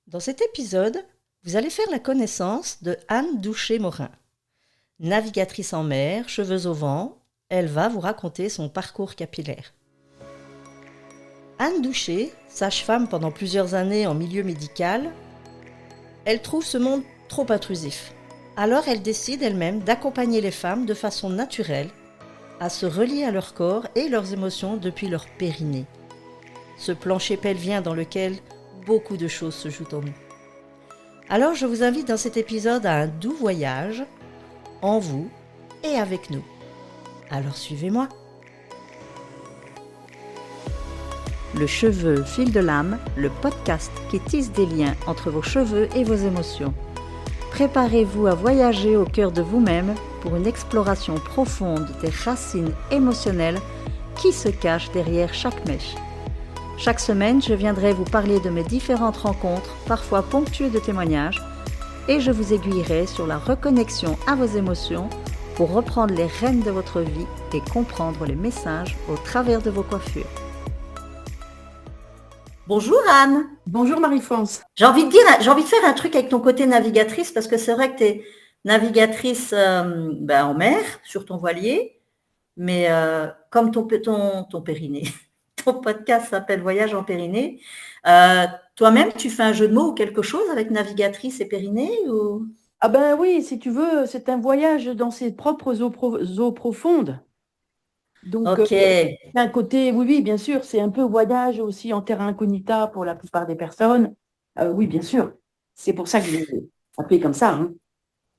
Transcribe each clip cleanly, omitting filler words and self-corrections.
Dans cet épisode, vous allez faire la connaissance de Anne Douchet-Morin. Navigatrice en mer, cheveux au vent, elle va vous raconter son parcours capillaire. Anne Douchet, sage-femme pendant plusieurs années en milieu médical, elle trouve ce monde trop intrusif. Alors elle décide elle-même d'accompagner les femmes de façon naturelle à se relier à leur corps et leurs émotions depuis leur périnée. Ce plancher pelvien dans lequel beaucoup de choses se jouent en nous. Alors je vous invite dans cet épisode à un doux voyage en vous et avec nous. Alors suivez-moi. Le cheveu fil de l'âme, le podcast qui tisse des liens entre vos cheveux et vos émotions. Préparez-vous à voyager au cœur de vous-même pour une exploration profonde des racines émotionnelles qui se cachent derrière chaque mèche. Chaque semaine, je viendrai vous parler de mes différentes rencontres, parfois ponctuées de témoignages, et je vous aiguillerai sur la reconnexion à vos émotions pour reprendre les rênes de votre vie et comprendre les messages au travers de vos coiffures. Bonjour Anne. Bonjour Marie-France. J'ai envie de faire un truc avec ton côté navigatrice parce que c'est vrai que tu es navigatrice en mer, sur ton voilier, mais comme ton périnée. Ton podcast s'appelle Voyage en périnée. Toi-même, tu fais un jeu de mots ou quelque chose avec navigatrice et périnée ou... Ah ben oui, si tu veux, c'est un voyage dans ses propres eaux profondes. Donc, Ok. c'est un côté, oui, bien sûr, c'est un peu voyage aussi en terra incognita pour la plupart des personnes. Oui, bien sûr. C'est pour ça que je l'ai appelé comme ça.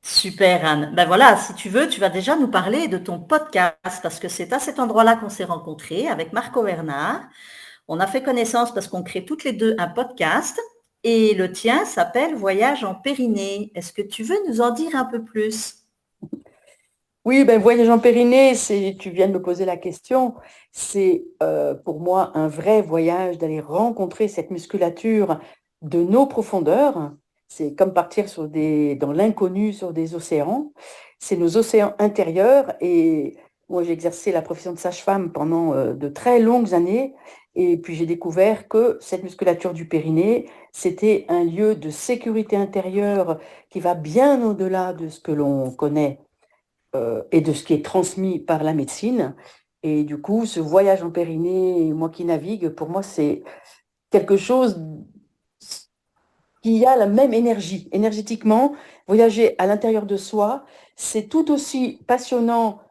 Super Anne. Ben voilà, si tu veux, tu vas déjà nous parler de ton podcast parce que c'est à cet endroit-là qu'on s'est rencontrés avec Marco Bernard. On a fait connaissance parce qu'on crée toutes les deux un podcast et le tien s'appelle Voyage en périnée. Est-ce que tu veux nous en dire un peu plus? Oui, ben voyage en périnée, tu viens de me poser la question, c'est pour moi un vrai voyage d'aller rencontrer cette musculature de nos profondeurs. C'est comme partir dans l'inconnu sur des océans. C'est nos océans intérieurs et moi j'ai exercé la profession de sage-femme pendant de très longues années et puis j'ai découvert que cette musculature du périnée, c'était un lieu de sécurité intérieure qui va bien au-delà de ce que l'on connaît et de ce qui est transmis par la médecine. Et du coup, ce voyage en périnée, moi qui navigue, pour moi, c'est quelque chose qui a la même énergie. Énergétiquement, voyager à l'intérieur de soi, c'est tout aussi passionnant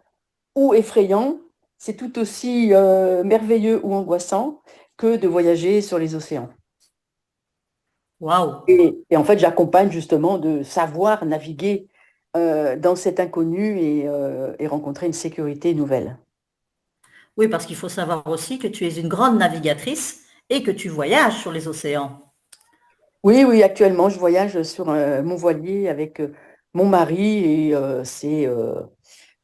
ou effrayant, c'est tout aussi merveilleux ou angoissant que de voyager sur les océans. Waouh! Et en fait, j'accompagne justement de savoir naviguer dans cet inconnu et rencontrer une sécurité nouvelle. Oui, parce qu'il faut savoir aussi que tu es une grande navigatrice et que tu voyages sur les océans. Oui, oui, actuellement, je voyage sur mon voilier avec mon mari et c'est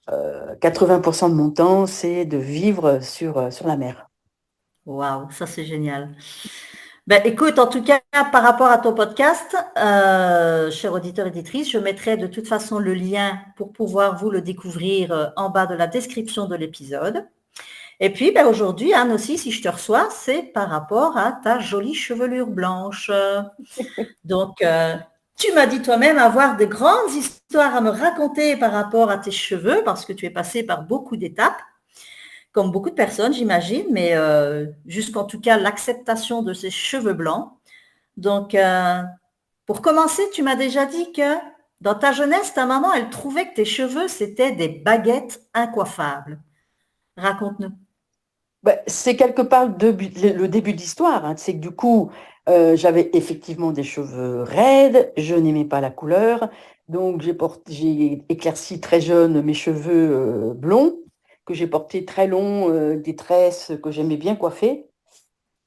80% de mon temps, c'est de vivre sur la mer. Waouh, ça c'est génial. Ben, écoute, en tout cas, par rapport à ton podcast, cher auditeur, éditrice, je mettrai de toute façon le lien pour pouvoir vous le découvrir en bas de la description de l'épisode. Et puis, ben, aujourd'hui, Anne aussi, si je te reçois, c'est par rapport à ta jolie chevelure blanche. Donc, tu m'as dit toi-même avoir de grandes histoires à me raconter par rapport à tes cheveux, parce que tu es passée par beaucoup d'étapes, comme beaucoup de personnes, j'imagine, mais jusqu'en tout cas l'acceptation de ces cheveux blancs. Donc, pour commencer, tu m'as déjà dit que dans ta jeunesse, ta maman, elle trouvait que tes cheveux, c'était des baguettes incoiffables. Raconte-nous. Ben, c'est quelque part le début de l'histoire, hein. C'est que du coup, j'avais effectivement des cheveux raides, je n'aimais pas la couleur, donc j'ai éclairci très jeune mes cheveux blonds, que j'ai portés très longs, des tresses que j'aimais bien coiffer.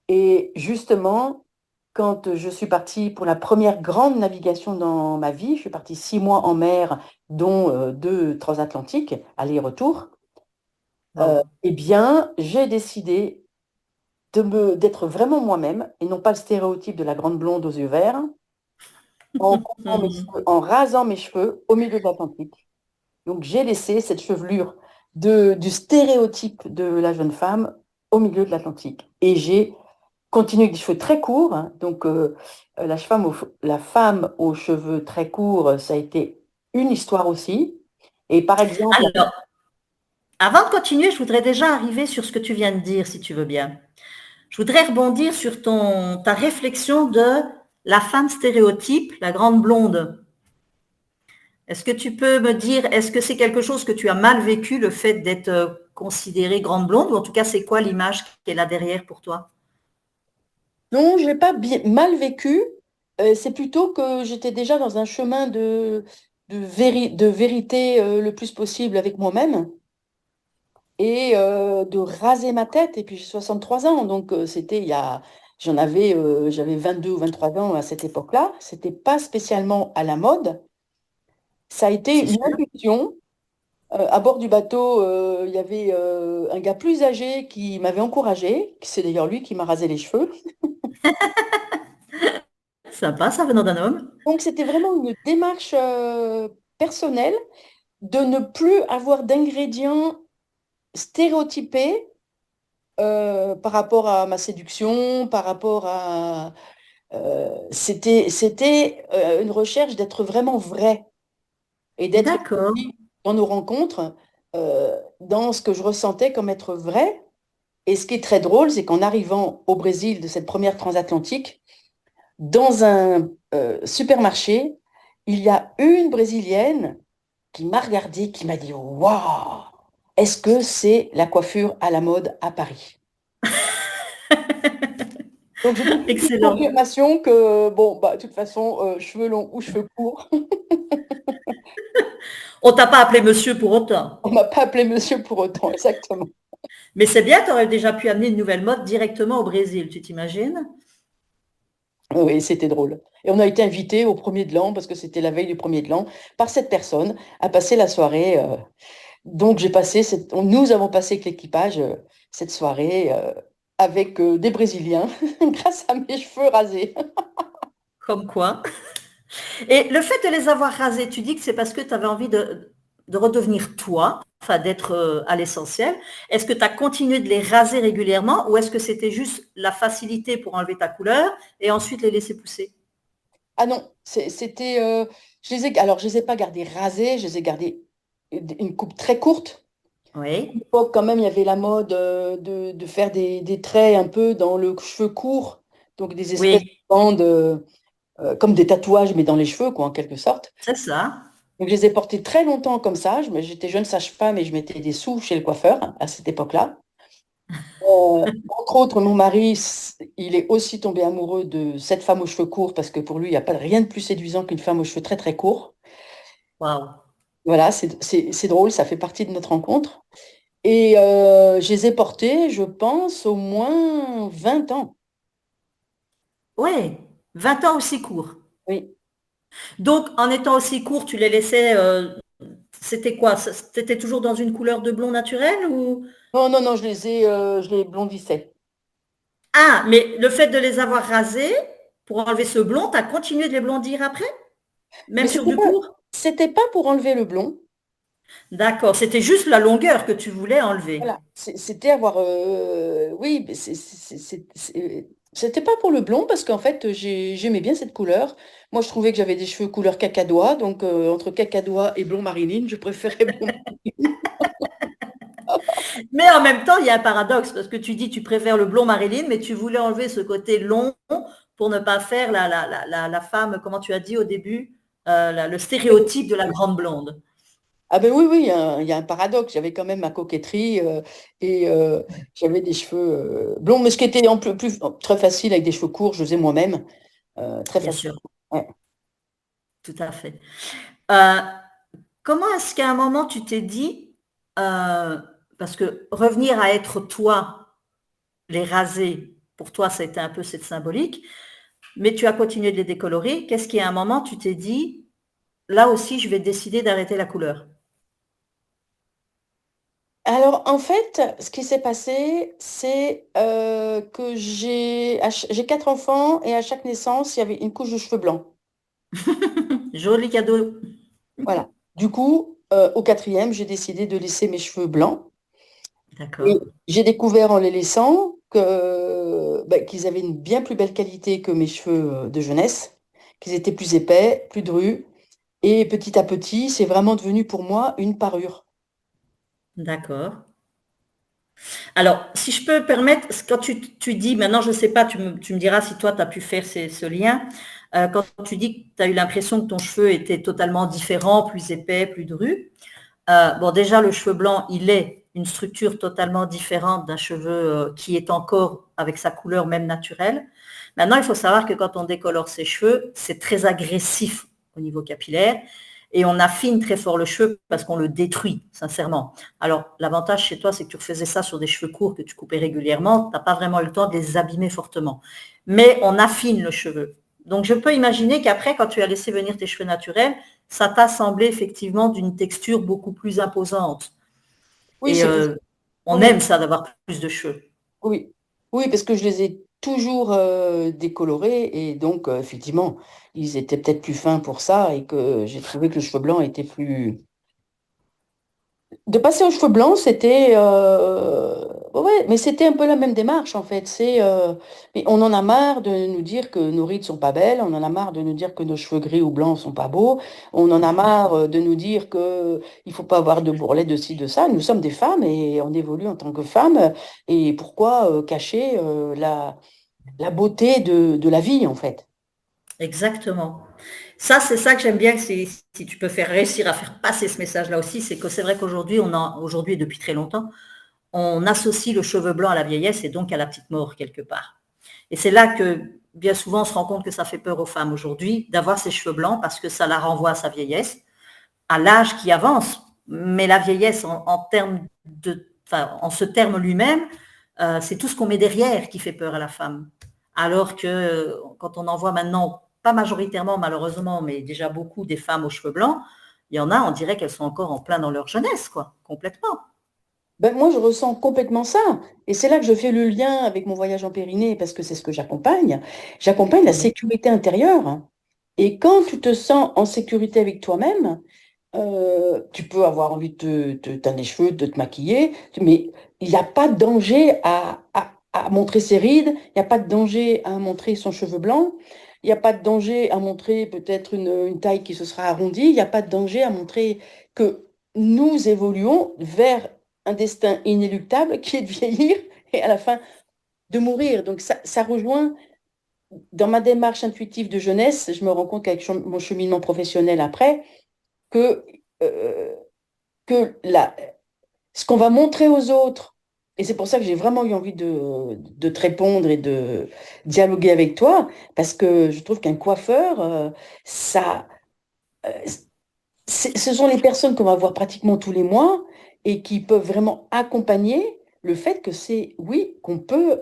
Et justement, quand je suis partie pour la première grande navigation dans ma vie, je suis partie 6 mois en mer, dont 2 transatlantiques, aller-retour. Wow. Eh bien, j'ai décidé d'être vraiment moi-même et non pas le stéréotype de la grande blonde aux yeux verts, en rasant mes cheveux au milieu de l'Atlantique. Donc, j'ai laissé cette chevelure du stéréotype de la jeune femme au milieu de l'Atlantique. Et j'ai continué avec des cheveux très courts, hein. Donc, la femme aux cheveux très courts, ça a été une histoire aussi. Et par exemple, Alors, avant de continuer, je voudrais déjà arriver sur ce que tu viens de dire, si tu veux bien. Je voudrais rebondir sur ta réflexion de la femme stéréotype, la grande blonde. Est-ce que tu peux me dire, est-ce que c'est quelque chose que tu as mal vécu, le fait d'être considérée grande blonde, ou en tout cas, c'est quoi l'image qui est là derrière pour toi? non, je l'ai pas mal vécu. C'est plutôt que j'étais déjà dans un chemin de vérité le plus possible avec moi-même et de raser ma tête. Et puis j'ai 63 ans, donc j'avais 22 ou 23 ans à cette époque-là. C'était pas spécialement à la mode. Ça a été C'est une sûr. impulsion. À bord du bateau, il y avait un gars plus âgé qui m'avait encouragé. C'est d'ailleurs lui qui m'a rasé les cheveux. Sympa, ça venant d'un homme. Donc c'était vraiment une démarche personnelle de ne plus avoir d'ingrédients stéréotypés par rapport à ma séduction, par rapport à... c'était une recherche d'être vraiment vrai et d'être D'accord. dans nos rencontres, dans ce que je ressentais comme être vrai. Et ce qui est très drôle, c'est qu'en arrivant au Brésil de cette première transatlantique, dans un supermarché, il y a une Brésilienne qui m'a regardé, qui m'a dit: Waouh, est-ce que c'est la coiffure à la mode à Paris? Donc j'ai tout de suite une Excellent. confirmation que, bon, bah, de toute façon, cheveux longs ou cheveux courts, On t'a pas appelé monsieur pour autant. on m'a pas appelé monsieur pour autant, exactement. Mais c'est bien, tu aurais déjà pu amener une nouvelle mode directement au Brésil, tu t'imagines? Oui, c'était drôle. Et on a été invités au premier de l'an, parce que c'était la veille du premier de l'an, par cette personne à passer la soirée. Donc nous avons passé avec l'équipage cette soirée avec des Brésiliens grâce à mes cheveux rasés. Comme quoi. Et le fait de les avoir rasés, tu dis que c'est parce que tu avais envie de redevenir toi, enfin d'être à l'essentiel. Est-ce que tu as continué de les raser régulièrement ou est-ce que c'était juste la facilité pour enlever ta couleur et ensuite les laisser pousser? Ah non, alors je les ai pas gardés rasés, je les ai gardés une coupe très courte. À Oui, l'époque, quand même, il y avait la mode de faire des traits un peu dans le cheveu court, donc des espèces de oui, bandes comme des tatouages, mais dans les cheveux, quoi, en quelque sorte. c'est ça. Donc, je les ai portés très longtemps comme ça. J'étais jeune sage-femme et je mettais des sous chez le coiffeur à cette époque-là. Entre autres, mon mari, il est aussi tombé amoureux de cette femme aux cheveux courts parce que pour lui, il n'y a pas rien de plus séduisant qu'une femme aux cheveux très très courts. Waouh. Voilà, c'est drôle, ça fait partie de notre rencontre. Et je les ai portés, je pense, au moins 20 ans. Ouais, 20 ans aussi court. Oui. Donc, en étant aussi court, tu les laissais, c'était quoi? C'était toujours dans une couleur de blond naturel ou? Non, non, non, je les blondissais. Ah, mais le fait de les avoir rasés pour enlever ce blond, tu as continué de les blondir après? Mais Même sur du court? c'était pas pour enlever le blond. D'accord, c'était juste la longueur que tu voulais enlever. Voilà, c'était avoir, oui, mais c'était pas pour le blond parce qu'en fait j'aimais bien cette couleur. Moi je trouvais que j'avais des cheveux couleur cacadois, donc entre cacadois et blond Marilyn, je préférais blond. Mais en même temps, il y a un paradoxe parce que tu dis tu préfères le blond Marilyn, mais tu voulais enlever ce côté long pour ne pas faire la femme, comment tu as dit au début, le stéréotype de la grande blonde. Ah ben oui, oui, il y a un paradoxe. J'avais quand même ma coquetterie et j'avais des cheveux blonds, mais ce qui était très facile avec des cheveux courts, je faisais moi-même, très Bien facile. sûr, Ouais. tout à fait. Euh, Comment est-ce qu'à un moment tu t'es dit, parce que revenir à être toi, les raser, pour toi, ça a été un peu cette symbolique, mais tu as continué de les décolorer. Qu'est-ce qui, à un moment, tu t'es dit, là aussi, je vais décider d'arrêter la couleur? Alors en fait, ce qui s'est passé, c'est que j'ai 4 enfants et à chaque naissance, il y avait une couche de cheveux blancs. Joli cadeau. Voilà. Du coup, au quatrième, j'ai décidé de laisser mes cheveux blancs. Et D'accord. j'ai découvert en les laissant que qu'ils avaient une bien plus belle qualité que mes cheveux de jeunesse, qu'ils étaient plus épais, plus drus. Et petit à petit, c'est vraiment devenu pour moi une parure. D'accord. Alors, si je peux permettre, quand tu dis, maintenant je ne sais pas, tu me diras si toi tu as pu faire ce lien, quand tu dis que tu as eu l'impression que ton cheveu était totalement différent, plus épais, plus dru, bon déjà le cheveu blanc, il est une structure totalement différente d'un cheveu qui est encore avec sa couleur même naturelle. Maintenant, il faut savoir que quand on décolore ses cheveux, c'est très agressif au niveau capillaire et on affine très fort le cheveu parce qu'on le détruit, sincèrement. Alors, l'avantage chez toi, c'est que tu refaisais ça sur des cheveux courts que tu coupais régulièrement, tu n'as pas vraiment eu le temps de les abîmer fortement. Mais on affine le cheveu. Donc, je peux imaginer qu'après, quand tu as laissé venir tes cheveux naturels, ça t'a semblé effectivement d'une texture beaucoup plus imposante. Oui, Et c'est possible. on Oui, aime ça d'avoir plus de cheveux. oui, oui, parce que je les ai toujours décolorés et donc effectivement, ils étaient peut-être plus fins pour ça et que j'ai trouvé que le cheveu blanc était plus. De passer aux cheveux blancs, c'était ouais, mais c'était un peu la même démarche en fait. Mais on en a marre de nous dire que nos rides sont pas belles, on en a marre de nous dire que nos cheveux gris ou blancs sont pas beaux, on en a marre de nous dire que il faut pas avoir de bourrelet de ci de ça. Nous sommes des femmes et on évolue en tant que femmes. Et pourquoi cacher la beauté de la vie en fait? Exactement. Ça, c'est ça que j'aime bien, si tu peux faire réussir à faire passer ce message-là aussi, c'est que c'est vrai qu'aujourd'hui, aujourd'hui et depuis très longtemps, on associe le cheveu blanc à la vieillesse et donc à la petite mort quelque part. Et c'est là que bien souvent on se rend compte que ça fait peur aux femmes aujourd'hui d'avoir ces cheveux blancs parce que ça la renvoie à sa vieillesse, à l'âge qui avance. Mais la vieillesse en termes enfin, en ce terme lui-même, c'est tout ce qu'on met derrière qui fait peur à la femme. Alors que quand on en voit maintenant, pas majoritairement malheureusement, mais déjà beaucoup des femmes aux cheveux blancs, il y en a, on dirait qu'elles sont encore en plein dans leur jeunesse, quoi, complètement. Ben, moi, je ressens complètement ça. Et c'est là que je fais le lien avec mon voyage en Périnée, parce que c'est ce que j'accompagne. J'accompagne la Oui. sécurité intérieure. Et quand tu te sens en sécurité avec toi-même, tu peux avoir envie de te teindre les cheveux, de te maquiller, mais il n'y a pas de danger à montrer ses rides, il n'y a pas de danger à montrer son cheveu blanc, il n'y a pas de danger à montrer peut-être une taille qui se sera arrondie, il n'y a pas de danger à montrer que nous évoluons vers un destin inéluctable qui est de vieillir et à la fin de mourir. Donc ça rejoint, dans ma démarche intuitive de jeunesse, je me rends compte qu'avec mon cheminement professionnel après, que, euh, ce qu'on va montrer aux autres, et c'est pour ça que j'ai vraiment eu envie de te répondre et de dialoguer avec toi, parce que je trouve qu'un coiffeur, ça, euh, ce sont les personnes qu'on va voir pratiquement tous les mois et qui peuvent vraiment accompagner le fait que c'est, oui, qu'on peut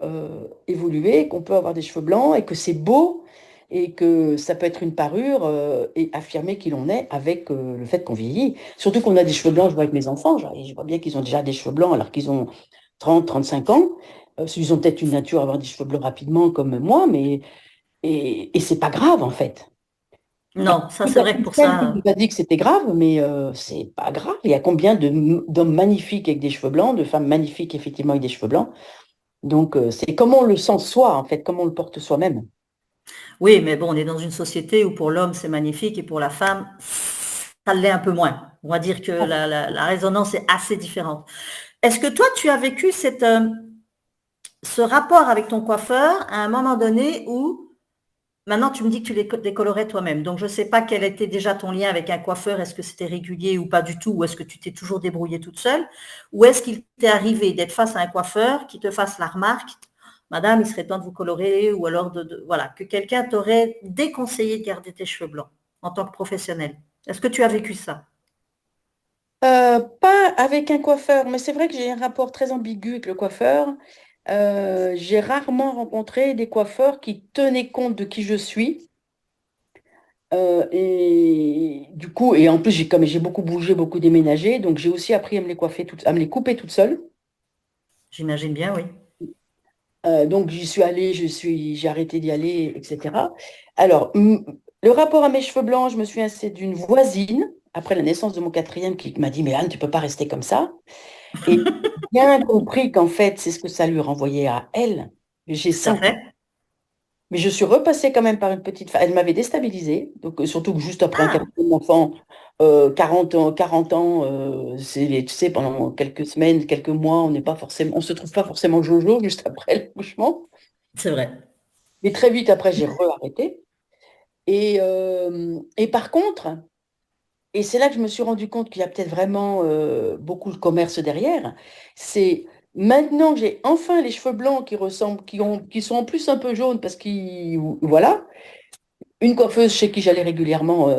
évoluer, qu'on peut avoir des cheveux blancs et que c'est beau et que ça peut être une parure et affirmer qui l'on est avec le fait qu'on vieillit. Surtout qu'on a des cheveux blancs, je vois avec mes enfants, je vois bien qu'ils ont déjà des cheveux blancs alors qu'ils ont 30, 35 ans. Ils ont peut-être une nature à avoir des cheveux blancs rapidement comme moi, mais et c'est pas grave en fait. Non, ça Tout c'est à vrai fait que pour celle qui ça, nous a dit que c'était grave, mais c'est pas grave. Il y a combien d'hommes magnifiques avec des cheveux blancs, de femmes magnifiques effectivement avec des cheveux blancs. Donc c'est comment on le sent soi, en fait, comment on le porte soi-même. oui, mais bon, on est dans une société où pour l'homme c'est magnifique et pour la femme, ça l'est un peu moins. On va dire que la résonance est assez différente. Est-ce que toi, tu as vécu ce rapport avec ton coiffeur à un moment donné où, maintenant tu me dis que tu les décolorais toi-même, donc je ne sais pas quel était déjà ton lien avec un coiffeur, est-ce que c'était régulier ou pas du tout, ou est-ce que tu t'es toujours débrouillée toute seule, ou est-ce qu'il t'est arrivé d'être face à un coiffeur qui te fasse la remarque, Madame, il serait temps de vous colorer, ou alors voilà, que quelqu'un t'aurait déconseillé de garder tes cheveux blancs en tant que professionnel. Est-ce que tu as vécu ça? Pas avec un coiffeur, mais c'est vrai que j'ai un rapport très ambigu avec le coiffeur. J'ai rarement rencontré des coiffeurs qui tenaient compte de qui je suis. Et du coup, et en plus, comme j'ai beaucoup bougé, beaucoup déménagé, donc j'ai aussi appris à me les coiffer à me les couper toute seule. J'imagine bien, oui. Donc j'y suis allée, j'ai arrêté d'y aller, etc. Alors, le rapport à mes cheveux blancs, je me souviens, c'est d'une voisine, après la naissance de mon quatrième, qui m'a dit, mais Anne, tu peux pas rester comme ça. Et j'ai bien compris qu'en fait, c'est ce que ça lui renvoyait à elle. J'ai Tout à 5 fait. Mais je suis repassée quand même par une petite phase. Elle m'avait déstabilisée. Donc, surtout que juste après un Ah, quatrième enfant, 40 ans, tu sais, pendant quelques semaines, quelques mois, on se trouve pas forcément jojo juste après l'accouchement. c'est vrai. Mais très vite après, j'ai re-arrêté. Et par contre, et c'est là que je me suis rendu compte qu'il y a peut-être vraiment beaucoup de commerce derrière, c'est maintenant que j'ai enfin les cheveux blancs qui ressemblent, qui sont en plus un peu jaunes parce qu'ils, voilà, une coiffeuse chez qui j'allais régulièrement,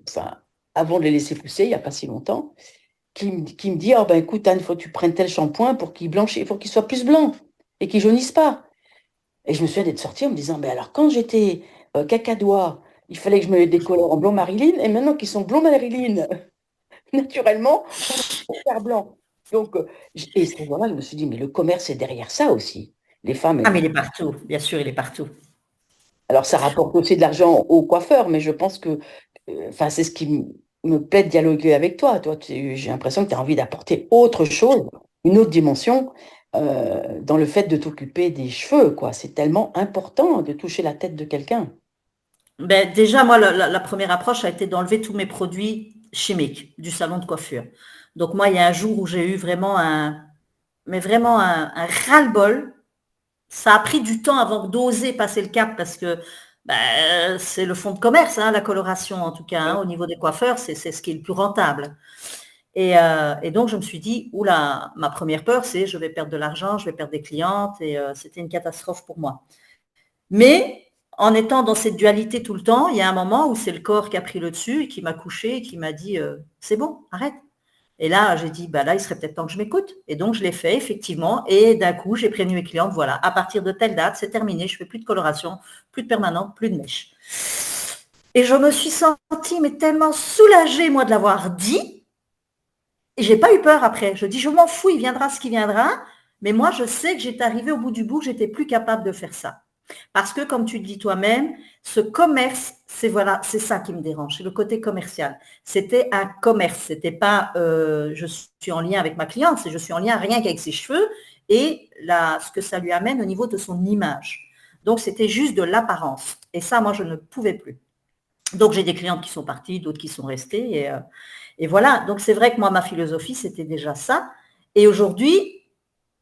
enfin, avant de les laisser pousser, il n'y a pas si longtemps, qui me dit, oh ben écoute Anne, il faut que tu prennes tel shampoing pour qu'il blanchisse, pour qu'il soit plus blanc et qu'il jaunisse pas. Et je me souviens d'être sortie en me disant, ben alors quand j'étais cacadois, il fallait que je me décolore en blond Marilyn, et maintenant qu'ils sont blond Marilyn, naturellement, on va faire blanc. Donc, et c'est voilà, je me suis dit, mais le commerce est derrière ça aussi. Les femmes, Ah, mais il est partout. Bien sûr, il est partout. alors ça rapporte aussi de l'argent aux coiffeurs, mais je pense que enfin, c'est ce qui me plaît de dialoguer avec toi. Toi, j'ai l'impression que tu as envie d'apporter autre chose, une autre dimension dans le fait de t'occuper des cheveux, quoi. C'est tellement important de toucher la tête de quelqu'un. Ben, déjà, moi, la première approche a été d'enlever tous mes produits chimiques du salon de coiffure. Donc, moi, il y a un jour où j'ai eu vraiment un ras-le-bol. Ça a pris du temps avant d'oser passer le cap parce que c'est le fond de commerce, hein, la coloration en tout cas, hein, Ouais. au niveau des coiffeurs, c'est ce qui est le plus rentable. Et donc je me suis dit, oula, ma première peur, c'est je vais perdre de l'argent, je vais perdre des clientes, et c'était une catastrophe pour moi. Mais en étant dans cette dualité tout le temps, il y a un moment où c'est le corps qui a pris le dessus, et qui m'a couché, et qui m'a dit, c'est bon, arrête. Et là, j'ai dit, bah là, il serait peut-être temps que je m'écoute. Et donc, je l'ai fait, effectivement. Et d'un coup, j'ai prévenu mes clientes, voilà, à partir de telle date, c'est terminé, je ne fais plus de coloration, plus de permanente, plus de mèche. Et je me suis sentie, mais tellement soulagée, moi, de l'avoir dit. Et j'ai pas eu peur après. Je dis, je m'en fous, il viendra ce qui viendra. Mais moi, je sais que j'étais arrivée au bout du bout, que j'étais plus capable de faire ça. Parce que, comme tu le dis toi-même, ce commerce, c'est voilà, c'est ça qui me dérange, c'est le côté commercial. C'était un commerce, c'était pas je suis en lien avec ma cliente, c'est je suis en lien rien qu'avec ses cheveux et ce que ça lui amène au niveau de son image. Donc c'était juste de l'apparence. Et ça, moi, je ne pouvais plus. Donc j'ai des clientes qui sont parties, d'autres qui sont restées. Et voilà, donc c'est vrai que moi, ma philosophie, c'était déjà ça. Et aujourd'hui,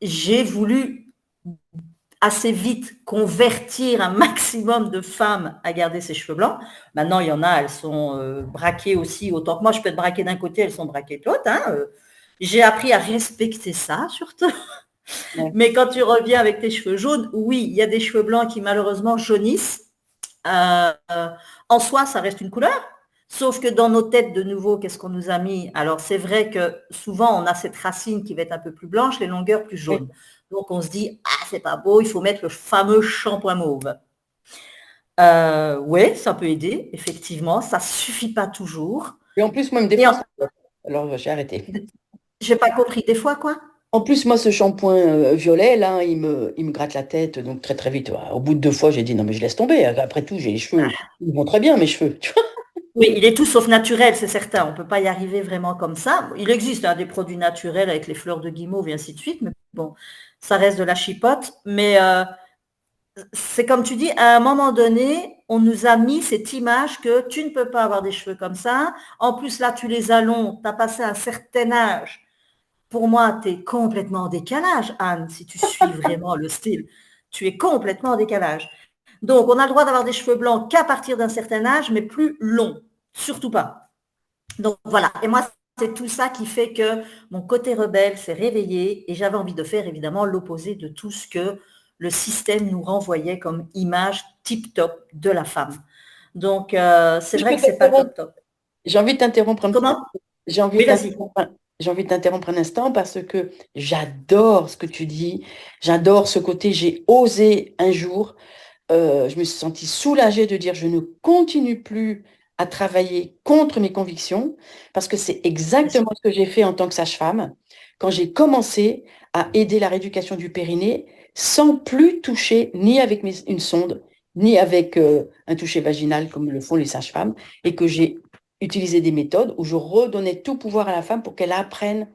j'ai voulu assez vite convertir un maximum de femmes à garder ses cheveux blancs. Maintenant, il y en a, elles sont braquées aussi, autant que moi, je peux être braquée d'un côté, elles sont braquées de l'autre. Hein. J'ai appris à respecter ça, surtout. Ouais. Mais quand tu reviens avec tes cheveux jaunes, oui, il y a des cheveux blancs qui malheureusement jaunissent. Euh, en soi, ça reste une couleur. Sauf que dans nos têtes, de nouveau, qu'est-ce qu'on nous a mis? Alors, c'est vrai que souvent, on a cette racine qui va être un peu plus blanche, les longueurs plus Oui. jaunes. Donc, on se dit, ah, c'est pas beau, il faut mettre le fameux shampoing mauve. Oui, ça peut aider, effectivement. Ça suffit pas toujours. Et en plus, moi, des Et fois, en, ça bloque. Alors, j'ai arrêté. j'ai pas compris, des fois, quoi? En plus, moi, ce shampoing violet, là, il me gratte la tête, donc très, très vite. Au bout de 2 fois, j'ai dit, non, mais je laisse tomber. Après tout, j'ai les cheveux. Ils vont très bien, mes cheveux. Tu vois. Oui, il est tout sauf naturel, c'est certain. On ne peut pas y arriver vraiment comme ça. Il existe des produits naturels avec les fleurs de guimauve et ainsi de suite, mais bon, ça reste de la chipote. Mais c'est comme tu dis, à un moment donné, on nous a mis cette image que tu ne peux pas avoir des cheveux comme ça. En plus, là, tu les as longs, tu as passé un certain âge. Pour moi, tu es complètement en décalage, Anne, si tu suis vraiment le style. Tu es complètement en décalage. Donc, on a le droit d'avoir des cheveux blancs qu'à partir d'un certain âge, mais plus longs. Surtout pas. Donc, voilà. Et moi, c'est tout ça qui fait que mon côté rebelle s'est réveillé et j'avais envie de faire évidemment l'opposé de tout ce que le système nous renvoyait comme image tip-top de la femme. Donc, c'est Je vrai peux que c'est pas t'interrompre. top-top. J'ai envie de t'interrompre un petit Comment? instant. J'ai envie Oui, de vas-y. t'interrompre j'ai envie de t'interrompre un instant parce que j'adore ce que tu dis. J'adore ce côté. J'ai osé un jour. Je me suis sentie soulagée de dire je ne continue plus à travailler contre mes convictions parce que c'est exactement ce que j'ai fait en tant que sage-femme quand j'ai commencé à aider la rééducation du périnée sans plus toucher ni avec une sonde ni avec un toucher vaginal comme le font les sages-femmes et que j'ai utilisé des méthodes où je redonnais tout pouvoir à la femme pour qu'elle apprenne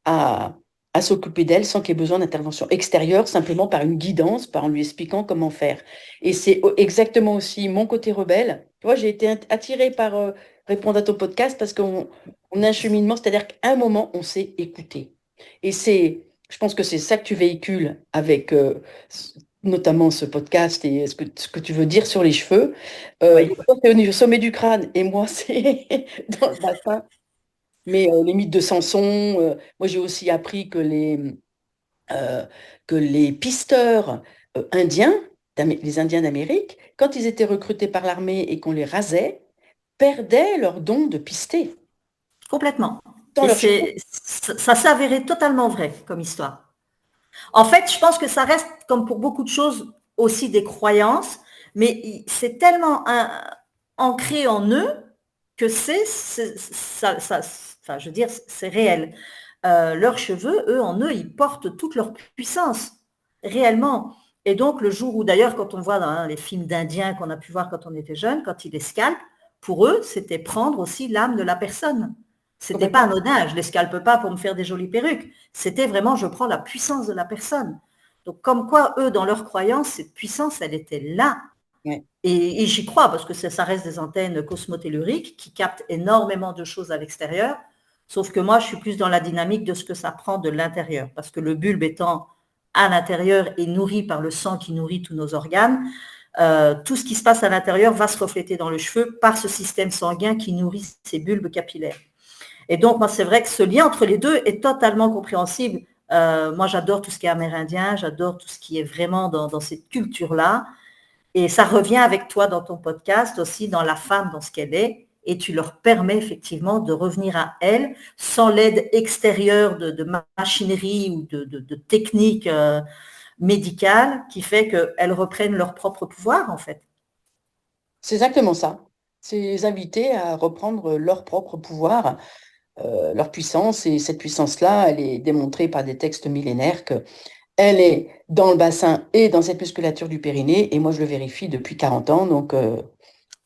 à à s'occuper d'elle sans qu'il y ait besoin d'intervention extérieure, simplement par une guidance, par en lui expliquant comment faire. Et c'est exactement aussi mon côté rebelle. Tu vois, j'ai été attirée par répondre à ton podcast parce qu'on a un cheminement, c'est-à-dire qu'à un moment, on s'est écouté. Et je pense que c'est ça que tu véhicules avec notamment ce podcast et ce que tu veux dire sur les cheveux. Oui, Toi, c'est au niveau sommet du crâne et moi, c'est dans le bassin. Mais les mythes de Samson, moi j'ai aussi appris euh, que les pisteurs indiens, les Indiens d'Amérique, quand ils étaient recrutés par l'armée et qu'on les rasait, perdaient leur don de pister complètement. dans Et leurs cheveux. ça s'est avéré totalement vrai comme histoire. En fait, je pense que ça reste, comme pour beaucoup de choses, aussi des croyances, mais c'est tellement ancré en eux que enfin, je veux dire, c'est réel. Leurs cheveux, eux, en eux, ils portent toute leur puissance, réellement. Et donc, le jour où, d'ailleurs, quand on voit dans les films d'Indiens qu'on a pu voir quand on était jeune, quand ils les scalpent, pour eux, c'était prendre aussi l'âme de la personne. C'était pas Complètement. anodin, je les scalpe pas pour me faire des jolies perruques. C'était vraiment, je prends la puissance de la personne. Donc, comme quoi, eux, dans leur croyance, cette puissance, elle était là. Ouais. Et j'y crois, parce que ça reste des antennes cosmotelluriques qui captent énormément de choses à l'extérieur. Sauf que moi, je suis plus dans la dynamique de ce que ça prend de l'intérieur. Parce que le bulbe étant à l'intérieur et nourri par le sang qui nourrit tous nos organes, tout ce qui se passe à l'intérieur va se refléter dans le cheveu par ce système sanguin qui nourrit ces bulbes capillaires. Et donc, moi, c'est vrai que ce lien entre les deux est totalement compréhensible. Moi, j'adore tout ce qui est amérindien, j'adore tout ce qui est vraiment dans cette culture-là. Et ça revient avec toi dans ton podcast aussi, dans la femme, dans ce qu'elle est, et tu leur permets effectivement de revenir à elle sans l'aide extérieure de machinerie ou de techniques médicales qui fait qu'elles reprennent leur propre pouvoir en fait. C'est exactement ça. C'est les inviter à reprendre leur propre pouvoir, leur puissance. Et cette puissance-là, elle est démontrée par des textes millénaires que elle est dans le bassin et dans cette musculature du périnée. Et moi, je le vérifie depuis 40 ans. Donc,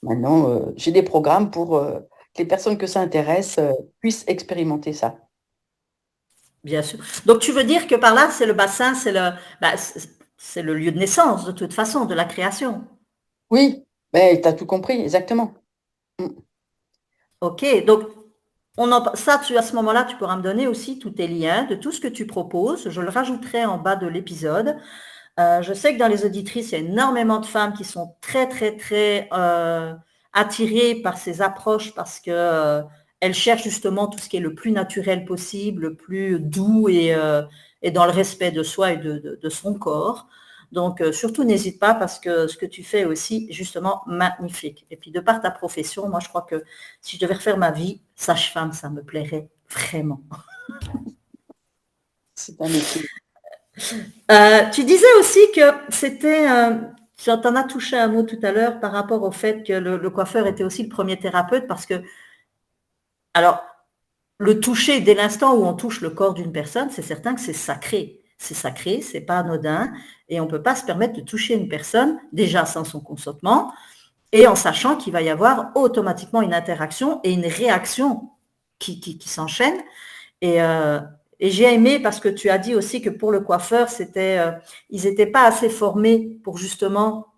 maintenant, j'ai des programmes pour que les personnes que ça intéresse puissent expérimenter ça. Bien sûr. Donc tu veux dire que par là, c'est le bassin, c'est le lieu de naissance de toute façon, de la création. Oui, mais tu as tout compris, exactement. Mm. Ok, donc ça, à ce moment-là, tu pourras me donner aussi tous tes liens de tout ce que tu proposes. Je le rajouterai en bas de l'épisode. Je sais que dans les auditrices, il y a énormément de femmes qui sont très, très, très attirées par ces approches parce que elles cherchent justement tout ce qui est le plus naturel possible, le plus doux et dans le respect de soi et de son corps. Donc, surtout, n'hésite pas parce que ce que tu fais est aussi, justement, magnifique. Et puis, de par ta profession, moi, je crois que si je devais refaire ma vie, sage-femme, ça me plairait vraiment. C'est un métier. Tu disais aussi que c'était, tu en as touché un mot tout à l'heure par rapport au fait que le coiffeur était aussi le premier thérapeute parce que, alors, le toucher dès l'instant où on touche le corps d'une personne, c'est certain que c'est sacré. C'est sacré, c'est pas anodin et on ne peut pas se permettre de toucher une personne déjà sans son consentement et en sachant qu'il va y avoir automatiquement une interaction et une réaction qui s'enchaîne. Et, euh, et j'ai aimé parce que tu as dit aussi que pour le coiffeur, ils n'étaient pas assez formés pour justement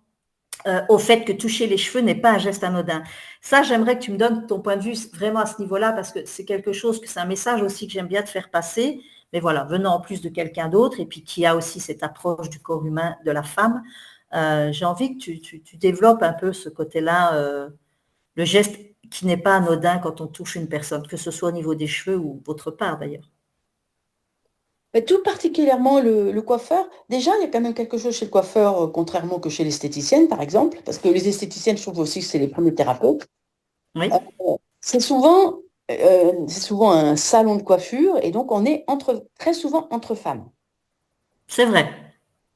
au fait que toucher les cheveux n'est pas un geste anodin. Ça, j'aimerais que tu me donnes ton point de vue vraiment à ce niveau-là parce que c'est quelque chose, que c'est un message aussi que j'aime bien te faire passer. Mais voilà, venant en plus de quelqu'un d'autre et puis qui a aussi cette approche du corps humain de la femme, j'ai envie que tu développes un peu ce côté-là, le geste qui n'est pas anodin quand on touche une personne, que ce soit au niveau des cheveux ou autre part d'ailleurs. Mais tout particulièrement le coiffeur. Déjà, il y a quand même quelque chose chez le coiffeur, contrairement que chez l'esthéticienne, par exemple, parce que les esthéticiennes, je trouve aussi que c'est les premiers thérapeutes. Oui, Euh, c'est souvent un salon de coiffure, et donc on est très souvent entre femmes. c'est vrai.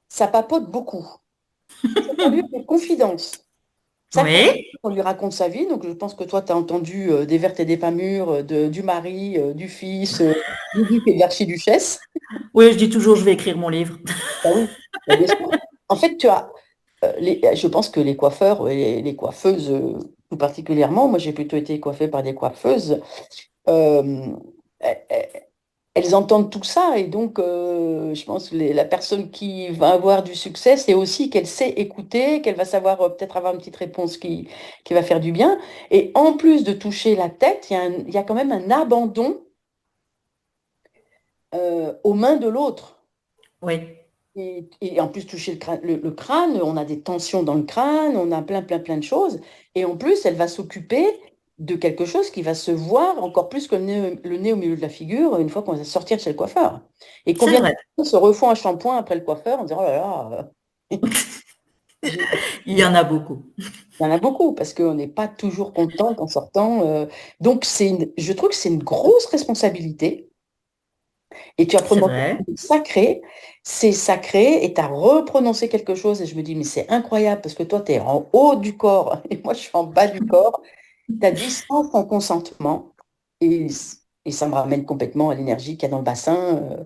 Ça papote beaucoup. C'est un lieu de confidence. Chaque personne, Oui, on lui raconte sa vie. Donc, je pense que toi, tu as entendu des vertes et des pas mûres, du mari, du fils, du duc et de l'archiduchesse. oui, je dis toujours, je vais écrire mon livre. Ah oui, bah, bien sûr. En fait, tu as, je pense que les coiffeurs et les coiffeuses, tout particulièrement, moi j'ai plutôt été coiffée par des coiffeuses, euh, elles entendent tout ça et donc je pense que la personne qui va avoir du succès, c'est aussi qu'elle sait écouter, qu'elle va savoir peut-être avoir une petite réponse qui va faire du bien. Et en plus de toucher la tête, il y a quand même un abandon aux mains de l'autre. Oui, Et en plus, toucher le crâne, on a des tensions dans le crâne, on a plein de choses. Et en plus, elle va s'occuper de quelque chose qui va se voir encore plus que le nez au milieu de la figure une fois qu'on va sortir de chez le coiffeur. Et c'est combien de vrai. personnes se refont un shampoing après le coiffeur en disant, oh là là, j'ai- Il y en a beaucoup. il y en a beaucoup parce qu'on n'est pas toujours content en sortant. Donc, je trouve que c'est une grosse responsabilité. Et tu as C'est prononcé vrai. sacré, c'est sacré, et tu as reprononcé quelque chose, et je me dis, mais c'est incroyable, parce que toi, tu es en haut du corps, et moi, je suis en bas du corps. Tu as dit sans son consentement, et, et ça me ramène complètement à l'énergie qu'il y a dans le bassin,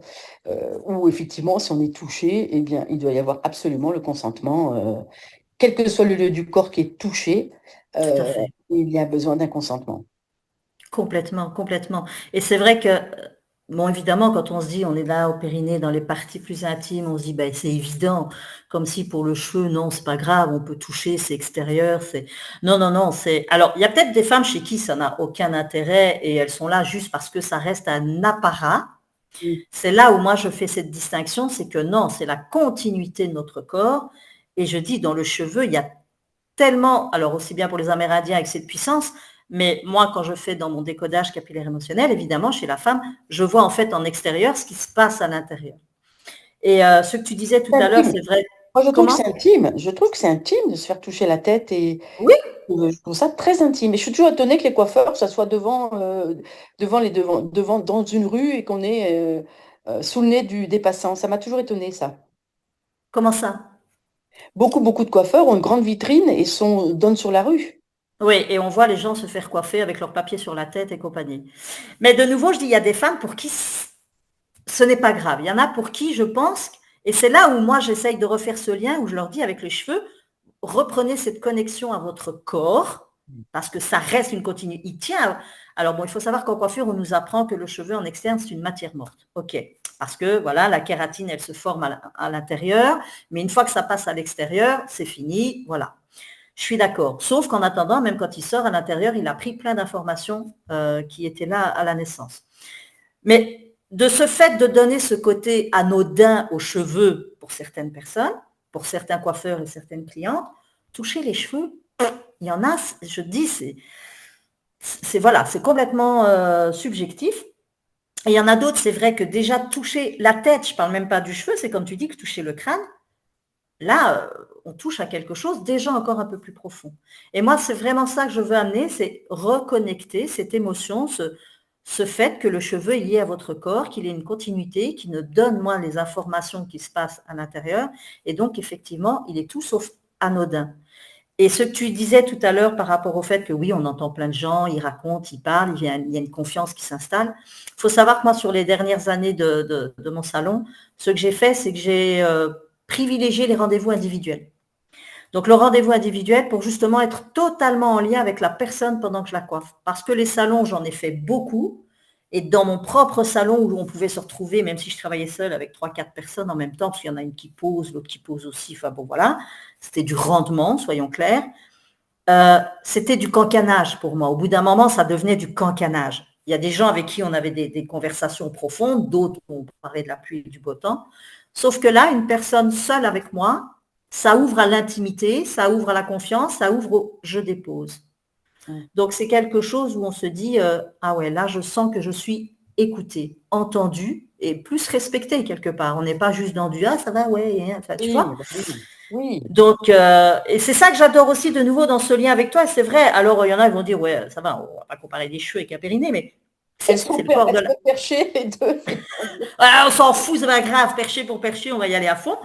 où effectivement, si on est touché, eh bien, il doit y avoir absolument le consentement, quel que soit le lieu du corps qui est touché, Tout à euh, fait. il y a besoin d'un consentement. Complètement, complètement. Et c'est vrai que, bon, évidemment, quand on se dit on est là au périnée, dans les parties plus intimes, on se dit, ben, c'est évident, comme si pour le cheveu, non, c'est pas grave, on peut toucher, c'est extérieur, c'est... Non, non, non, c'est... Alors, il y a peut-être des femmes chez qui ça n'a aucun intérêt et elles sont là juste parce que ça reste un apparat. Mm. C'est là où moi je fais cette distinction, c'est que non, c'est la continuité de notre corps. Et je dis, dans le cheveu, il y a tellement, alors aussi bien pour les Amérindiens avec cette puissance, mais moi, quand je fais dans mon décodage capillaire émotionnel, évidemment, chez la femme, je vois en fait en extérieur ce qui se passe à l'intérieur. Et ce que tu disais tout C'est à l'heure, intime. c'est vrai. Moi, je trouve que Comment? c'est intime. Je trouve que c'est intime de se faire toucher la tête et Oui, je trouve ça très intime. Et je suis toujours étonnée que les coiffeurs, ça soit devant dans une rue et qu'on est sous le nez des passants. Ça m'a toujours étonnée, ça. comment ça? Beaucoup de coiffeurs ont une grande vitrine et donnent sur la rue. Oui, et on voit les gens se faire coiffer avec leur papier sur la tête et compagnie. Mais de nouveau, je dis, il y a des femmes pour qui ce n'est pas grave. Il y en a pour qui, je pense, et c'est là où moi j'essaye de refaire ce lien, où je leur dis avec les cheveux, reprenez cette connexion à votre corps, parce que ça reste une continuité. Il tient. Alors bon, il faut savoir qu'en coiffure, on nous apprend que le cheveu en externe, c'est une matière morte. OK. Parce que voilà, la kératine, elle se forme à l'intérieur, mais une fois que ça passe à l'extérieur, c'est fini. Voilà. Je suis d'accord. Sauf qu'en attendant, même quand il sort à l'intérieur, il a pris plein d'informations qui étaient là à la naissance. Mais de ce fait de donner ce côté anodin aux cheveux pour certaines personnes, pour certains coiffeurs et certaines clientes, toucher les cheveux, il y en a, je dis, c'est voilà, c'est complètement subjectif. Et il y en a d'autres, c'est vrai que déjà toucher la tête, je ne parle même pas du cheveu, c'est comme tu dis que toucher le crâne, là, on touche à quelque chose déjà encore un peu plus profond. Et moi, c'est vraiment ça que je veux amener, c'est reconnecter cette émotion, ce fait que le cheveu est lié à votre corps, qu'il ait une continuité, qu'il ne donne moins les informations qui se passent à l'intérieur. Et donc, effectivement, il est tout sauf anodin. Et ce que tu disais tout à l'heure par rapport au fait que oui, on entend plein de gens, ils racontent, ils parlent, il y a une confiance qui s'installe. Il faut savoir que moi, sur les dernières années de mon salon, ce que j'ai fait, c'est que j'ai privilégié les rendez-vous individuels. Donc le rendez-vous individuel pour justement être totalement en lien avec la personne pendant que je la coiffe. Parce que les salons, j'en ai fait beaucoup. Et dans mon propre salon où on pouvait se retrouver, même si je travaillais seule avec 3-4 personnes en même temps, parce qu'il y en a une qui pose, l'autre qui pose aussi, enfin bon voilà, c'était du rendement, soyons clairs. C'était du cancanage pour moi. Au bout d'un moment, ça devenait du cancanage. Il y a des gens avec qui on avait des conversations profondes, d'autres on parlait de la pluie et du beau temps. Sauf que là, une personne seule avec moi, ça ouvre à l'intimité, ça ouvre à la confiance, ça ouvre au je dépose. Mm. Donc c'est quelque chose où on se dit ah ouais, là je sens que je suis écoutée, entendue et plus respectée quelque part. On n'est pas juste dans du ah ça va ouais, enfin, tu Oui, vois. bah oui, oui. Donc et c'est ça que j'adore aussi de nouveau dans ce lien avec toi. C'est vrai. Alors il y en a qui vont dire ouais ça va, on va pas comparer des cheveux avec un périnée, mais si c'est le corps de Elles la. sont perchées les deux. Ah, on s'en fout, c'est pas grave, perché pour perché, on va y aller à fond.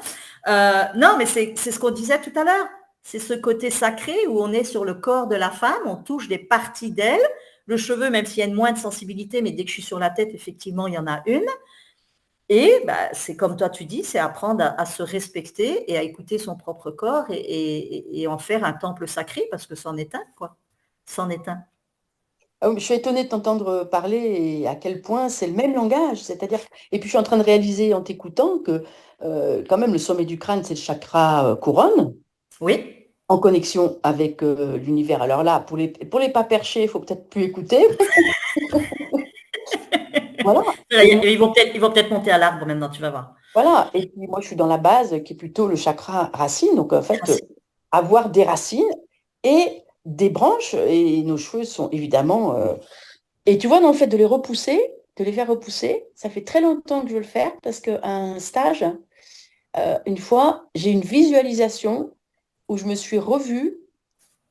Non, mais c'est ce qu'on disait tout à l'heure. C'est ce côté sacré où on est sur le corps de la femme, on touche des parties d'elle. Le cheveu, même s'il y a une moins de sensibilité, mais dès que je suis sur la tête, effectivement, il y en a une. Et bah, c'est comme toi tu dis, c'est apprendre à se respecter et à écouter son propre corps et en faire un temple sacré, parce que c'en est un, quoi. C'en est un. Je suis étonnée de t'entendre parler et à quel point c'est le même langage. C'est-à-dire, et puis je suis en train de réaliser en t'écoutant que quand même le sommet du crâne, c'est le chakra couronne, Oui. en connexion avec l'univers. Alors là, pour les pas perchés, il faut peut-être plus écouter. Voilà. Et moi, Ils vont peut-être monter à l'arbre maintenant, tu vas voir. voilà. Et puis moi, je suis dans la base qui est plutôt le chakra racine. Donc en fait, avoir des racines et des branches. Et nos cheveux sont évidemment. Et tu vois, dans le fait de les repousser, de les faire repousser, ça fait très longtemps que je veux le faire parce qu'à un stage, une fois, j'ai une visualisation où je me suis revue.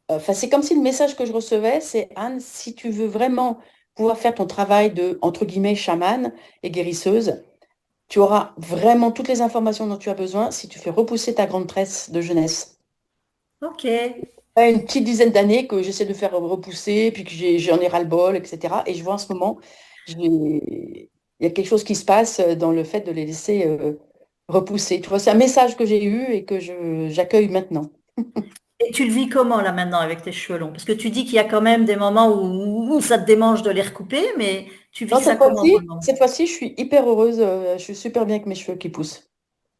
Enfin, c'est comme si le message que je recevais, c'est Anne, si tu veux vraiment pouvoir faire ton travail de, entre guillemets, chamane et guérisseuse, tu auras vraiment toutes les informations dont tu as besoin si tu fais repousser ta grande tresse de jeunesse. Ok. Une petite dizaine d'années que j'essaie de faire repousser, puis que j'en ai ras-le-bol, etc. Et je vois en ce moment, il y a quelque chose qui se passe dans le fait de les laisser repousser. Tu vois, c'est un message que j'ai eu et que j'accueille maintenant. Et tu le vis comment là maintenant avec tes cheveux longs? Parce que tu dis qu'il y a quand même des moments où ça te démange de les recouper, mais tu vis Non, ça comment pour le moment? cette fois-ci, je suis hyper heureuse. Je suis super bien avec mes cheveux qui poussent.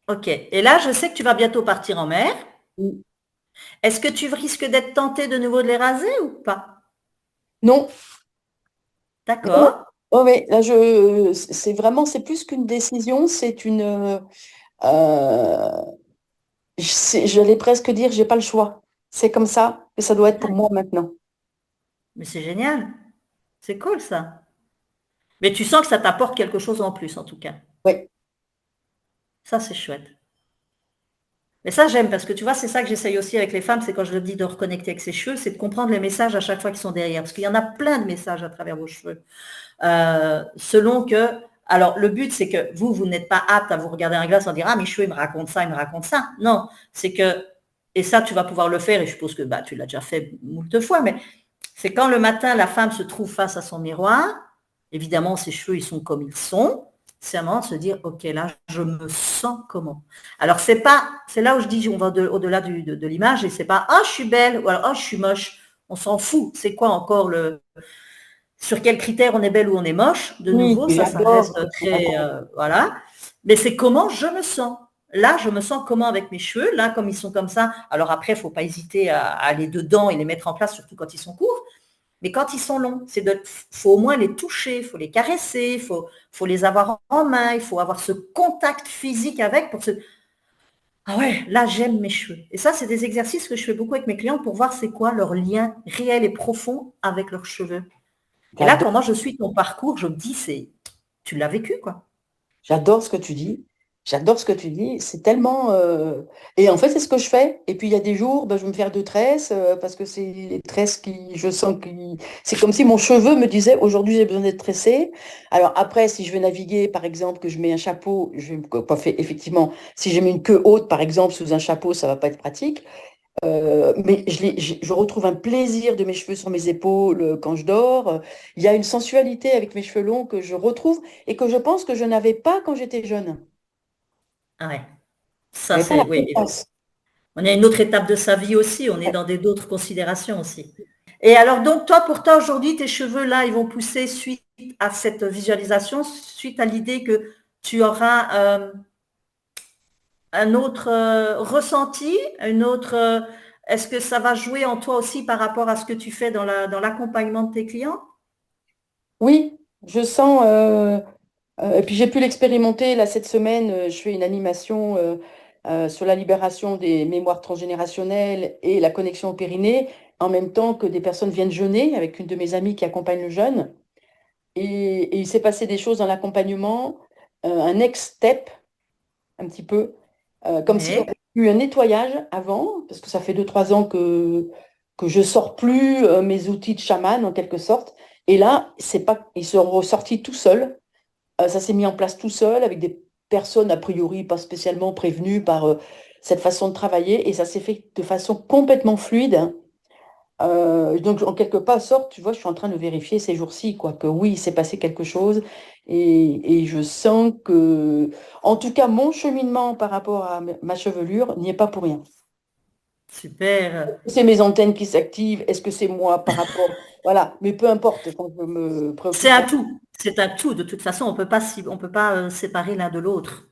Ok. Et là, je sais que tu vas bientôt partir en mer. Mm. Est-ce que tu risques d'être tenté de nouveau de les raser ou pas? Non, non, non. D'accord. Oh, ouais, là, c'est vraiment, c'est plus qu'une décision, c'est une. J'allais presque dire, j'ai pas le choix. C'est comme ça que ça doit être pour moi maintenant. Mais c'est génial. C'est cool ça. Mais tu sens que ça t'apporte quelque chose en plus, en tout cas. Oui, Ça, c'est chouette. Mais ça, j'aime parce que tu vois, c'est ça que j'essaye aussi avec les femmes, c'est quand je leur dis de reconnecter avec ses cheveux, c'est de comprendre les messages à chaque fois qui sont derrière. Parce qu'il y en a plein de messages à travers vos cheveux. Selon que. Alors, le but, c'est que vous n'êtes pas apte à vous regarder dans la glace en dire ah, mes cheveux, ils me racontent ça, ils me racontent ça. Non, c'est que. Et ça, tu vas pouvoir le faire, et je suppose que bah, tu l'as déjà fait moult fois, mais c'est quand le matin, la femme se trouve face à son miroir, évidemment, ses cheveux, ils sont comme ils sont, c'est un moment de se dire, OK, là, je me sens comment. Alors, c'est là où je dis, on va au-delà de l'image, et c'est pas, ah, je suis belle, ou alors, ah, je suis moche. On s'en fout. C'est quoi encore sur quels critères on est belle ou on est moche? De oui, nouveau, puis ça j'adore reste ce que tu très, racontes. voilà. Mais c'est comment je me sens. Là, je me sens comment avec mes cheveux. Là, comme ils sont comme ça. Alors après, il ne faut pas hésiter à aller dedans et les mettre en place, surtout quand ils sont courts. Mais quand ils sont longs, faut au moins les toucher, il faut les caresser, faut les avoir en main, il faut avoir ce contact physique avec pour se. Ah ouais, là j'aime mes cheveux. Et ça, c'est des exercices que je fais beaucoup avec mes clients pour voir c'est quoi leur lien réel et profond avec leurs cheveux. Et là, J'adore. quand moi je suis ton parcours, je me dis, tu l'as vécu, quoi. J'adore ce que tu dis. J'adore ce que tu dis. C'est tellement. Et en fait, c'est ce que je fais. Et puis, il y a des jours, ben, je vais me faire deux tresses parce que c'est les tresses qui. Je sens que. C'est comme si mon cheveu me disait aujourd'hui, j'ai besoin d'être tressé. Alors, après, si je veux naviguer, par exemple, que je mets un chapeau, je vais me coiffer. Effectivement, si j'ai mis une queue haute, par exemple, sous un chapeau, ça va pas être pratique. Mais je retrouve un plaisir de mes cheveux sur mes épaules quand je dors. Il y a une sensualité avec mes cheveux longs que je retrouve et que je pense que je n'avais pas quand j'étais jeune. Ah ouais, Je ça n'avais pas la c'est, oui. confiance. On est à une autre étape de sa vie aussi, on est dans d'autres considérations aussi. Et alors donc toi, pour toi aujourd'hui, tes cheveux là, ils vont pousser suite à cette visualisation, suite à l'idée que tu auras un autre ressenti, une autre. Est-ce que ça va jouer en toi aussi par rapport à ce que tu fais dans l'accompagnement de tes clients? Oui, je sens. Et puis j'ai pu l'expérimenter là cette semaine. Je fais une animation sur la libération des mémoires transgénérationnelles et la connexion au périnée, en même temps que des personnes viennent jeûner avec une de mes amies qui accompagne le jeûne. Et il s'est passé des choses dans l'accompagnement, un next step, un petit peu, comme s'il y Oui. avait eu un nettoyage avant, parce que ça fait 2, 3 ans que je sors plus mes outils de chaman, en quelque sorte. Et là, c'est pas, ils sont ressortis tout seuls. Ça s'est mis en place tout seul, avec des personnes, a priori, pas spécialement prévenues par cette façon de travailler. Et ça s'est fait de façon complètement fluide. Donc, en quelque part, sorte, tu vois, je suis en train de vérifier ces jours-ci, quoi, que oui, il s'est passé quelque chose. Et je sens que, en tout cas, mon cheminement par rapport à ma chevelure n'y est pas pour rien. Super. C'est mes antennes qui s'activent? Est-ce que c'est moi par rapport... Voilà, mais peu importe, enfin, je me C'est préoccupe un pas. tout. C'est un tout. De toute façon, on peut pas séparer l'un de l'autre.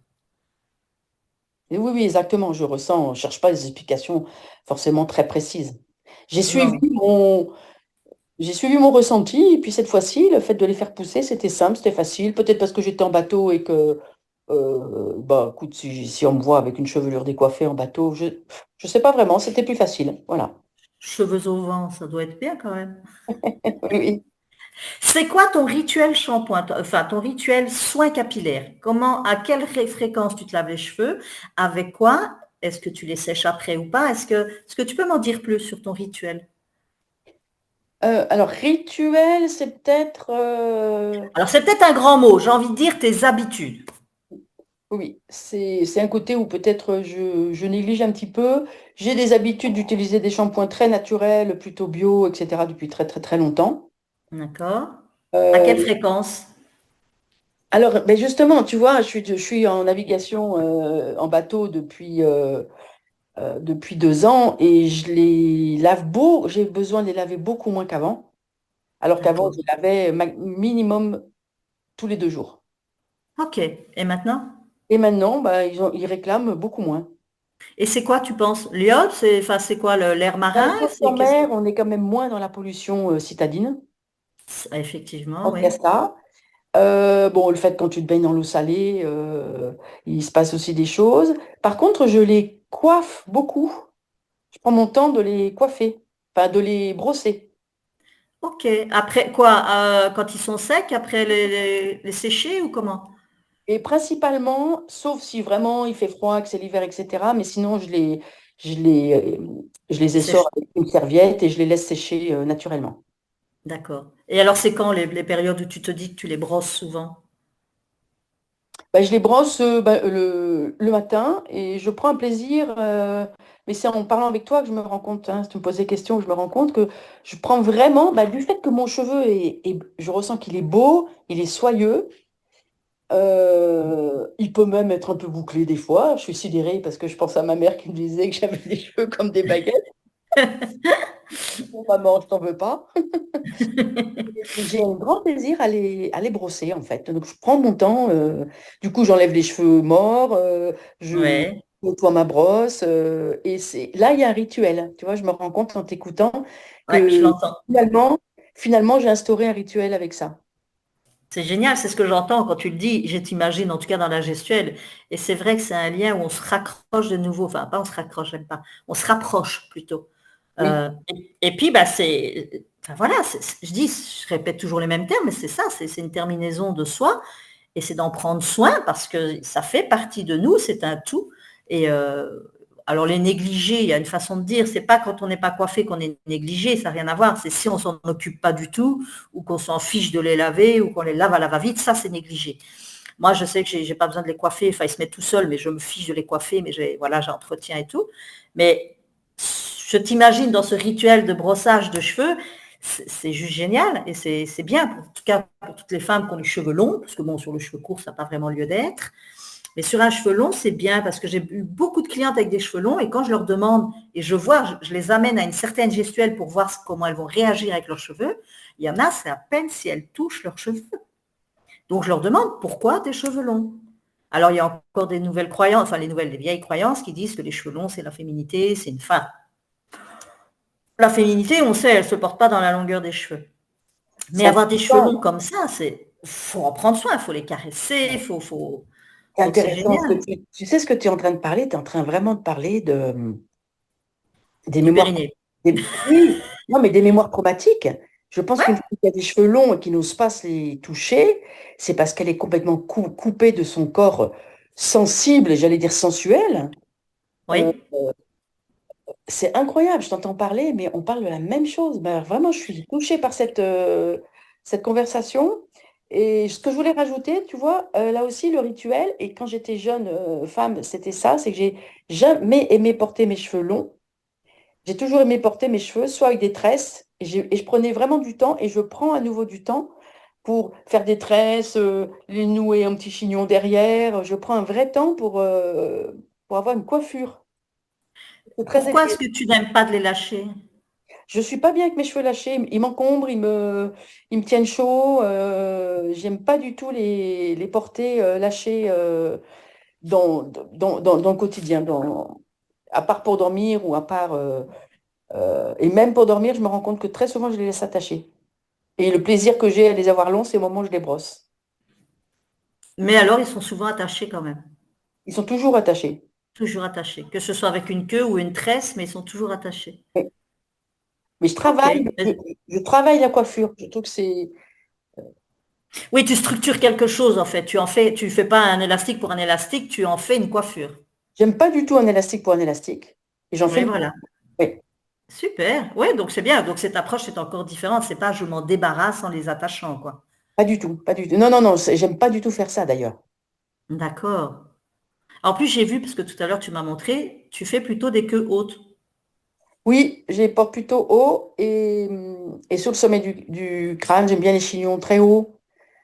Et oui, oui, exactement, je ressens, je cherche pas des explications forcément très précises. J'ai suivi Non. mon, j'ai suivi mon ressenti, et puis cette fois-ci, le fait de les faire pousser, c'était simple, c'était facile. Peut-être parce que j'étais en bateau et que, bah, écoute, si on me voit avec une chevelure décoiffée en bateau, je sais pas vraiment, c'était plus facile. Voilà. Cheveux au vent, ça doit être bien quand même. Oui, oui. C'est quoi ton rituel shampoing, enfin ton rituel soin capillaire? Comment, à quelle fréquence tu te laves les cheveux? Avec quoi? Est-ce que tu les sèches après ou pas? Est-ce que tu peux m'en dire plus sur ton rituel? Alors, rituel, c'est peut-être, Alors c'est peut-être un grand mot, j'ai envie de dire tes habitudes. oui, c'est un côté où peut-être je néglige un petit peu. J'ai des habitudes d'utiliser des shampoings très naturels, plutôt bio, etc., depuis très très très longtemps. D'accord? À Euh, quelle fréquence? alors, ben justement, tu vois, je suis en navigation en bateau depuis 2 ans et je les lave j'ai besoin de les laver beaucoup moins qu'avant, alors qu'avant, D'accord. je les lavais minimum tous les 2 jours. Ok. Et maintenant? Et maintenant, bah, ils réclament beaucoup moins. Et c'est quoi, tu penses? L'iode, enfin, c'est quoi l'air Ben, marin? je pense qu'en mer, on est quand même moins dans la pollution citadine. Effectivement, Donc, il y a oui. ça. Bon, le fait quand tu te baignes dans l'eau salée, il se passe aussi des choses. Par contre, je les coiffe beaucoup. Je prends mon temps de les coiffer, enfin de les brosser. Ok. Après quoi? Quand ils sont secs, après les sécher ou comment? Et principalement, sauf si vraiment il fait froid, que c'est l'hiver, etc. Mais sinon, je les, je les Sèche. essore avec une serviette et je les laisse sécher naturellement. D'accord. Et alors, c'est quand les périodes où tu te dis que tu les brosses souvent? Ben, je les brosse le matin et je prends un plaisir, mais c'est en parlant avec toi que je me rends compte, hein, si tu me poses des questions, je me rends compte que je prends vraiment, ben, du fait que mon cheveu je ressens qu'il est beau, il est soyeux, il peut même être un peu bouclé des fois. Je suis sidérée parce que je pense à ma mère qui me disait que j'avais des cheveux comme des baguettes. Bon, maman, je t'en veux pas. Et j'ai un grand plaisir à les brosser, en fait. Donc, je prends mon temps. Du coup, j'enlève les cheveux morts, je Ouais, nettoie ma brosse. Et là, il y a un rituel. Tu vois, je me rends compte en t'écoutant ouais, je que l'entends. finalement, finalement, j'ai instauré un rituel avec ça. C'est génial, c'est ce que j'entends quand tu le dis. Je t'imagine, en tout cas dans la gestuelle. Et c'est vrai que c'est un lien où on se raccroche de nouveau. Enfin, pas on se raccroche, j'aime pas. On se rapproche plutôt. Oui, Et puis, bah, c'est. Enfin, voilà, je dis, je répète toujours les mêmes termes, mais c'est ça, c'est une terminaison de soi. Et c'est d'en prendre soin parce que ça fait partie de nous, c'est un tout. Et alors les négligés, il y a une façon de dire, c'est pas quand on n'est pas coiffé qu'on est négligé, ça n'a rien à voir. C'est si on s'en occupe pas du tout, ou qu'on s'en fiche de les laver, ou qu'on les lave à la va-vite, ça c'est négligé. Moi, je sais que j'ai pas besoin de les coiffer, enfin ils se mettent tout seuls, mais je me fiche de les coiffer, mais voilà, j'entretiens et tout. Mais je t'imagine dans ce rituel de brossage de cheveux, c'est juste génial et c'est bien, en tout cas pour toutes les femmes qui ont les cheveux longs, parce que bon, sur le cheveu court, ça n'a pas vraiment lieu d'être. Mais sur un cheveu long, c'est bien parce que j'ai eu beaucoup de clientes avec des cheveux longs et quand je leur demande et je vois, je les amène à une certaine gestuelle pour voir comment elles vont réagir avec leurs cheveux, il y en a, c'est à peine si elles touchent leurs cheveux. Donc je leur demande pourquoi tes cheveux longs. Alors il y a encore des nouvelles croyances, enfin les vieilles croyances qui disent que les cheveux longs, c'est la féminité, c'est une fin. La féminité, on sait, elle ne se porte pas dans la longueur des cheveux. Mais ça avoir des cheveux ça, longs comme ça, faut en prendre soin, il faut les caresser, c'est donc c'est intéressant. génial. Tu sais ce que tu es en train de parler? Tu es en train vraiment de parler des Du mémoires. périnée. Oui, non, mais des mémoires traumatiques. Je pense qu'une Ouais, femme qui a des cheveux longs et qui n'ose pas se les toucher, c'est parce qu'elle est complètement coupée de son corps sensible et j'allais dire sensuel. Euh, oui. c'est incroyable, je t'entends parler, mais on parle de la même chose. Ben, vraiment, je suis touchée par cette conversation. Et ce que je voulais rajouter, tu vois, là aussi, le rituel, et quand j'étais jeune femme, c'était ça, c'est que j'ai jamais aimé porter mes cheveux longs. J'ai toujours aimé porter mes cheveux, soit avec des tresses, et je prenais vraiment du temps, et je prends à nouveau du temps pour faire des tresses, les nouer un petit chignon derrière. Je prends un vrai temps pour avoir une coiffure. C'est très Pourquoi épais. est-ce que tu n'aimes pas de les lâcher? Je suis pas bien avec mes cheveux lâchés. Ils m'encombrent, ils me tiennent chaud. J'aime pas du tout les porter lâchés dans le quotidien, à part pour dormir ou à part. Et même pour dormir, je me rends compte que très souvent, je les laisse attachés. Et le plaisir que j'ai à les avoir longs, c'est au moment où je les brosse. Mais alors, ils sont souvent attachés quand même. Ils sont toujours attachés. Toujours attachés. Que ce soit avec une queue ou une tresse, mais ils sont toujours attachés. Oui. Mais Ok. je travaille la coiffure. Je trouve que c'est. Oui, tu structures quelque chose en fait. Tu fais pas un élastique pour un élastique, tu en fais une coiffure. J'aime pas du tout un élastique pour un élastique. Et j'en fais Oui, une. voilà. Oui, Super. Oui, donc c'est bien. Donc cette approche est encore différente. C'est pas je m'en débarrasse en les attachant, quoi. pas du tout. Pas du tout. Non, non, non. J'aime pas du tout faire ça d'ailleurs. D'accord. En plus, j'ai vu, parce que tout à l'heure tu m'as montré, tu fais plutôt des queues hautes. Oui, je les porte plutôt haut et sur le sommet du crâne, j'aime bien les chignons très hauts.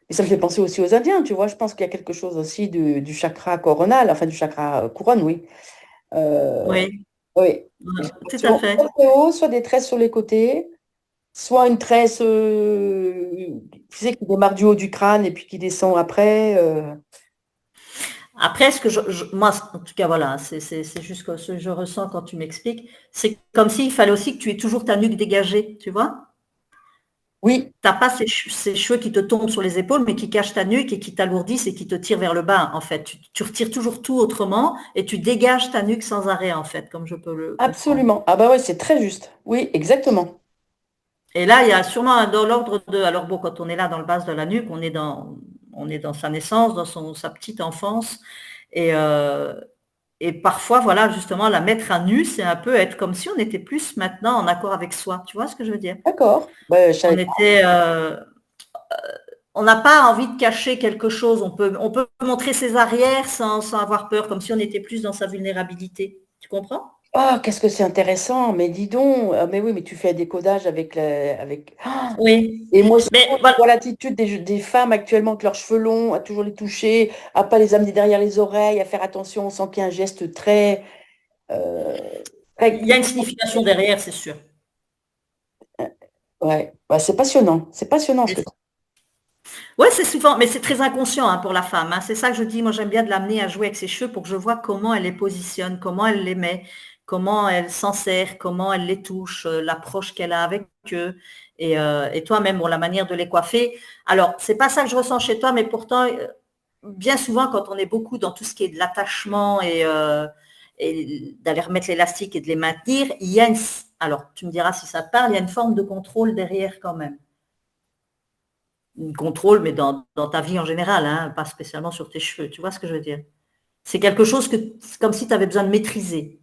Et ça me fait penser aussi aux Indiens, tu vois. Je pense qu'il y a quelque chose aussi du chakra coronal, enfin du chakra couronne, oui. Euh, Oui, oui. tout à Soit fait. très haut, soit des tresses sur les côtés, soit une tresse, tu sais, qui démarre du haut du crâne et puis qui descend après. Après, moi, en tout cas, voilà, c'est juste ce que je ressens quand tu m'expliques. C'est comme s'il fallait aussi que tu aies toujours ta nuque dégagée, tu vois? Oui, T'as pas ces cheveux qui te tombent sur les épaules, mais qui cachent ta nuque et qui t'alourdissent et qui te tirent vers le bas, en fait. Tu retires toujours tout autrement et tu dégages ta nuque sans arrêt, en fait, comme je peux le comprendre. absolument. Ah bah ouais, c'est très juste. Oui, exactement. Et là, il y a sûrement dans l'ordre de. Alors bon, quand on est là dans le bas de la nuque, on est dans sa naissance, dans sa petite enfance. Et, euh, et parfois, voilà, justement, la mettre à nu, c'est un peu être comme si on était plus maintenant en accord avec soi. Tu vois ce que je veux dire? D'accord. Bah, je On savais pas. était. On n'a pas envie de cacher quelque chose. On peut montrer ses arrières sans avoir peur, comme si on était plus dans sa vulnérabilité. Tu comprends? Ah, qu'est-ce que c'est intéressant, mais dis donc, ah, mais oui, mais tu fais un décodage Ah. Oui. Et moi, Mais je voilà. vois l'attitude des femmes actuellement avec leurs cheveux longs, à toujours les toucher, à pas les amener derrière les oreilles, à faire attention, on sent qu'il y a un geste très, euh, très, Il y a une signification derrière, c'est sûr. ouais, bah, c'est passionnant ce que tu Oui, c'est souvent, mais c'est très inconscient hein, pour la femme. Hein. C'est ça que je dis. Moi, j'aime bien de l'amener à jouer avec ses cheveux pour que je vois comment elle les positionne, comment elle les met, comment elle s'en sert, comment elle les touche, l'approche qu'elle a avec eux. Et toi-même, bon, la manière de les coiffer. Alors, c'est pas ça que je ressens chez toi, mais pourtant, bien souvent, quand on est beaucoup dans tout ce qui est de l'attachement et d'aller remettre l'élastique et de les maintenir, il y a une. Alors, tu me diras si ça te parle, il y a une forme de contrôle derrière quand même. Contrôle, mais dans ta vie en général, hein, pas spécialement sur tes cheveux. Tu vois ce que je veux dire? C'est quelque chose que c'est comme si tu avais besoin de maîtriser.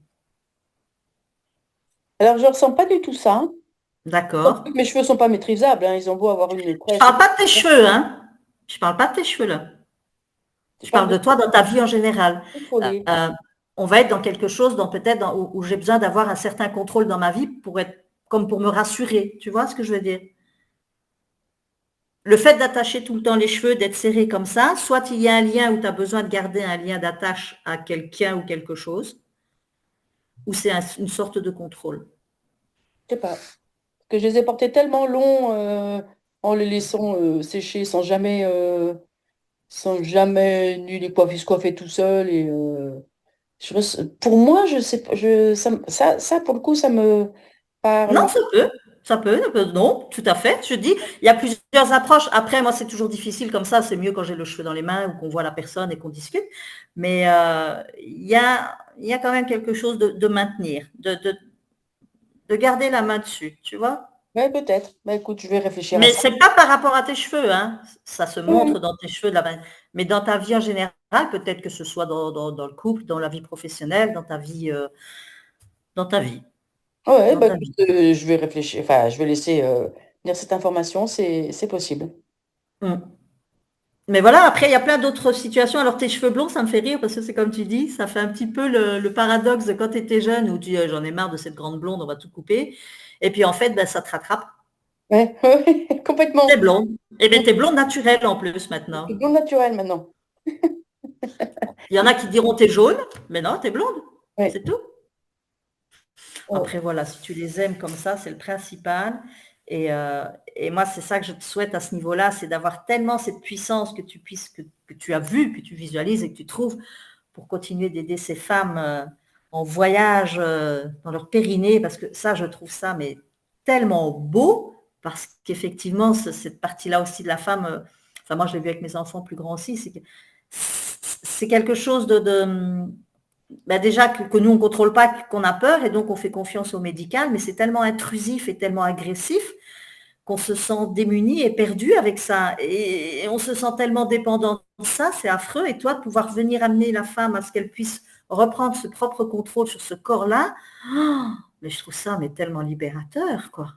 Alors, je ressens pas du tout ça. D'accord? Mes cheveux sont pas maîtrisables, hein, ils ont beau avoir une Je tresse. parle pas de tes cheveux, hein? Je parle pas de tes cheveux là. Tu Je parles parle de de toi dans ta vie en général. contrôler. Euh, on va être dans quelque chose dans peut-être où j'ai besoin d'avoir un certain contrôle dans ma vie pour être comme pour me rassurer. Tu vois ce que je veux dire? Le fait d'attacher tout le temps les cheveux, d'être serré comme ça, soit il y a un lien où tu as besoin de garder un lien d'attache à quelqu'un ou quelque chose, ou c'est une sorte de contrôle. Je sais pas. Parce que je les ai portés tellement longs en les laissant sécher sans jamais ni les coiffer, se coiffer tout seul. Et, pour moi, je sais pas, ça, pour le coup, ça me Non, parle. ça peut, non, tout à fait. Je dis, il y a plusieurs approches. Après, moi, c'est toujours difficile comme ça. C'est mieux quand j'ai le cheveu dans les mains ou qu'on voit la personne et qu'on discute. Mais il y a quand même quelque chose de maintenir, de garder la main dessus, tu vois. Ouais, peut-être. Bah, écoute, je vais réfléchir à Mais ça. c'est pas par rapport à tes cheveux, hein. Ça se Oui, montre oui. dans tes cheveux de la main. Mais dans ta vie en général, peut-être que ce soit dans le couple, dans la vie professionnelle, dans ta vie, Ouais, dans bah, ta écoute, vie. je vais réfléchir. Enfin, je vais laisser dire cette information, c'est possible. Mm. Mais voilà, après, il y a plein d'autres situations. Alors, tes cheveux blonds, ça me fait rire parce que c'est comme tu dis, ça fait un petit peu le paradoxe de quand tu étais jeune où tu dis, j'en ai marre de cette grande blonde, on va tout couper. Et puis, en fait, ben, ça te rattrape. Ouais, ouais, T'es complètement. blonde. Et bien, t'es blonde naturelle en plus C'est maintenant. bon naturel maintenant. Il y en a qui diront t'es jaune, mais non, t'es blonde. Ouais. C'est tout. Après, voilà, si tu les aimes comme ça, c'est le principal. Et moi, c'est ça que je te souhaite à ce niveau-là, c'est d'avoir tellement cette puissance que tu puisses, que tu as vu, que tu visualises et que tu trouves pour continuer d'aider ces femmes en voyage dans leur périnée, parce que ça, je trouve ça mais tellement beau, parce qu'effectivement, cette partie-là aussi de la femme, enfin moi je l'ai vu avec mes enfants plus grands aussi, c'est quelque chose ben déjà que nous on ne contrôle pas, qu'on a peur, et donc on fait confiance au médical, mais c'est tellement intrusif et tellement agressif qu'on se sent démuni et perdu avec ça. Et on se sent tellement dépendant de ça, c'est affreux. Et toi, de pouvoir venir amener la femme à ce qu'elle puisse reprendre ce propre contrôle sur ce corps-là, oh, mais je trouve ça mais tellement libérateur, quoi.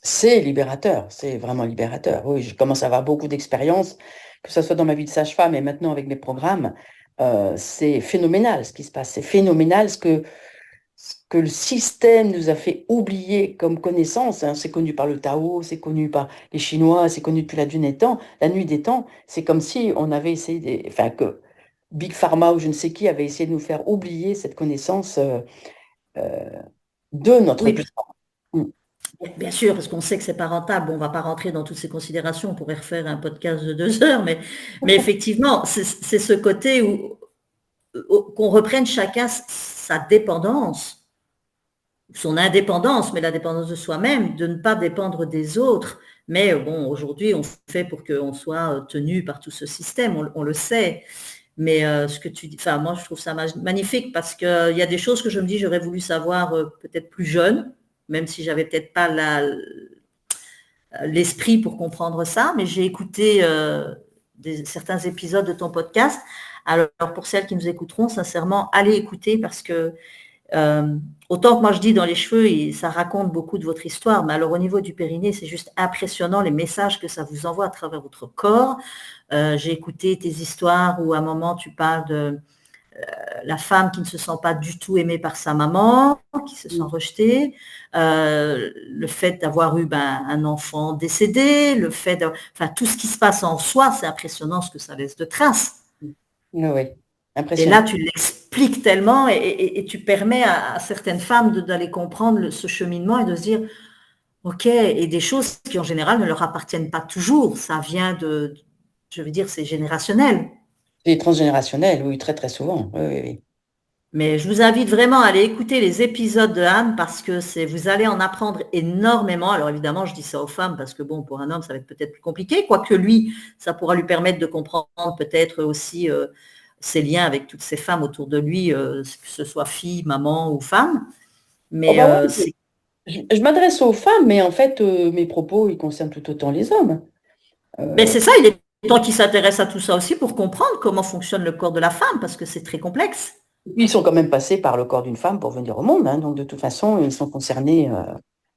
C'est libérateur, c'est vraiment libérateur. Oui, je commence à avoir beaucoup d'expérience, que ce soit dans ma vie de sage-femme et maintenant avec mes programmes. C'est phénoménal ce qui se passe. C'est phénoménal ce que le système nous a fait oublier comme connaissance. Hein. C'est connu par le Tao, c'est connu par les Chinois, c'est connu depuis la nuit des temps. C'est comme si on avait essayé, enfin que Big Pharma ou je ne sais qui avait essayé de nous faire oublier cette connaissance euh, de notre Oui, vivant. Mm. bien sûr, parce qu'on sait que c'est pas rentable. Bon, on ne va pas rentrer dans toutes ces considérations. On pourrait refaire un podcast de 2 heures, mais effectivement, c'est ce côté qu'on reprenne chacun sa dépendance, son indépendance, mais la dépendance de soi-même, de ne pas dépendre des autres. Mais bon, aujourd'hui, on fait pour qu'on soit tenu par tout ce système, on le sait. Mais ce que tu dis, enfin, moi, je trouve ça magnifique parce qu'il y a des choses que je me dis, j'aurais voulu savoir peut-être plus jeune, même si j'avais peut-être pas l'esprit pour comprendre ça, mais j'ai écouté certains épisodes de ton podcast. Alors, pour celles qui nous écouteront, sincèrement, allez écouter parce que autant que moi je dis dans les cheveux, ça raconte beaucoup de votre histoire, mais alors au niveau du périnée, c'est juste impressionnant les messages que ça vous envoie à travers votre corps. J'ai écouté tes histoires où à un moment tu parles de la femme qui ne se sent pas du tout aimée par sa maman, qui se sent rejetée, le fait d'avoir eu un enfant décédé, le fait enfin tout ce qui se passe en soi, c'est impressionnant ce que ça laisse de traces. Oui, oui, Et impressionnant. là, tu l'expliques tellement et tu permets à certaines femmes d'aller comprendre ce cheminement et de se dire, OK, et des choses qui en général ne leur appartiennent pas toujours. Ça vient je veux dire, c'est générationnel. C'est transgénérationnel, oui, très très souvent. Oui, oui, oui. Mais je vous invite vraiment à aller écouter les épisodes de Anne parce que vous allez en apprendre énormément. Alors évidemment, je dis ça aux femmes parce que bon, pour un homme, ça va être peut-être plus compliqué, quoique lui, ça pourra lui permettre de comprendre peut-être aussi ses liens avec toutes ces femmes autour de lui, que ce soit fille, maman ou femme. Oh Mais bah oui, je m'adresse aux femmes, mais en fait, mes propos, ils concernent tout autant les hommes. ben Euh, c'est ça, il est temps qu'il s'intéresse à tout ça aussi pour comprendre comment fonctionne le corps de la femme parce que c'est très complexe. Ils sont quand même passés par le corps d'une femme pour venir au monde, hein, donc de toute façon, ils sont concernés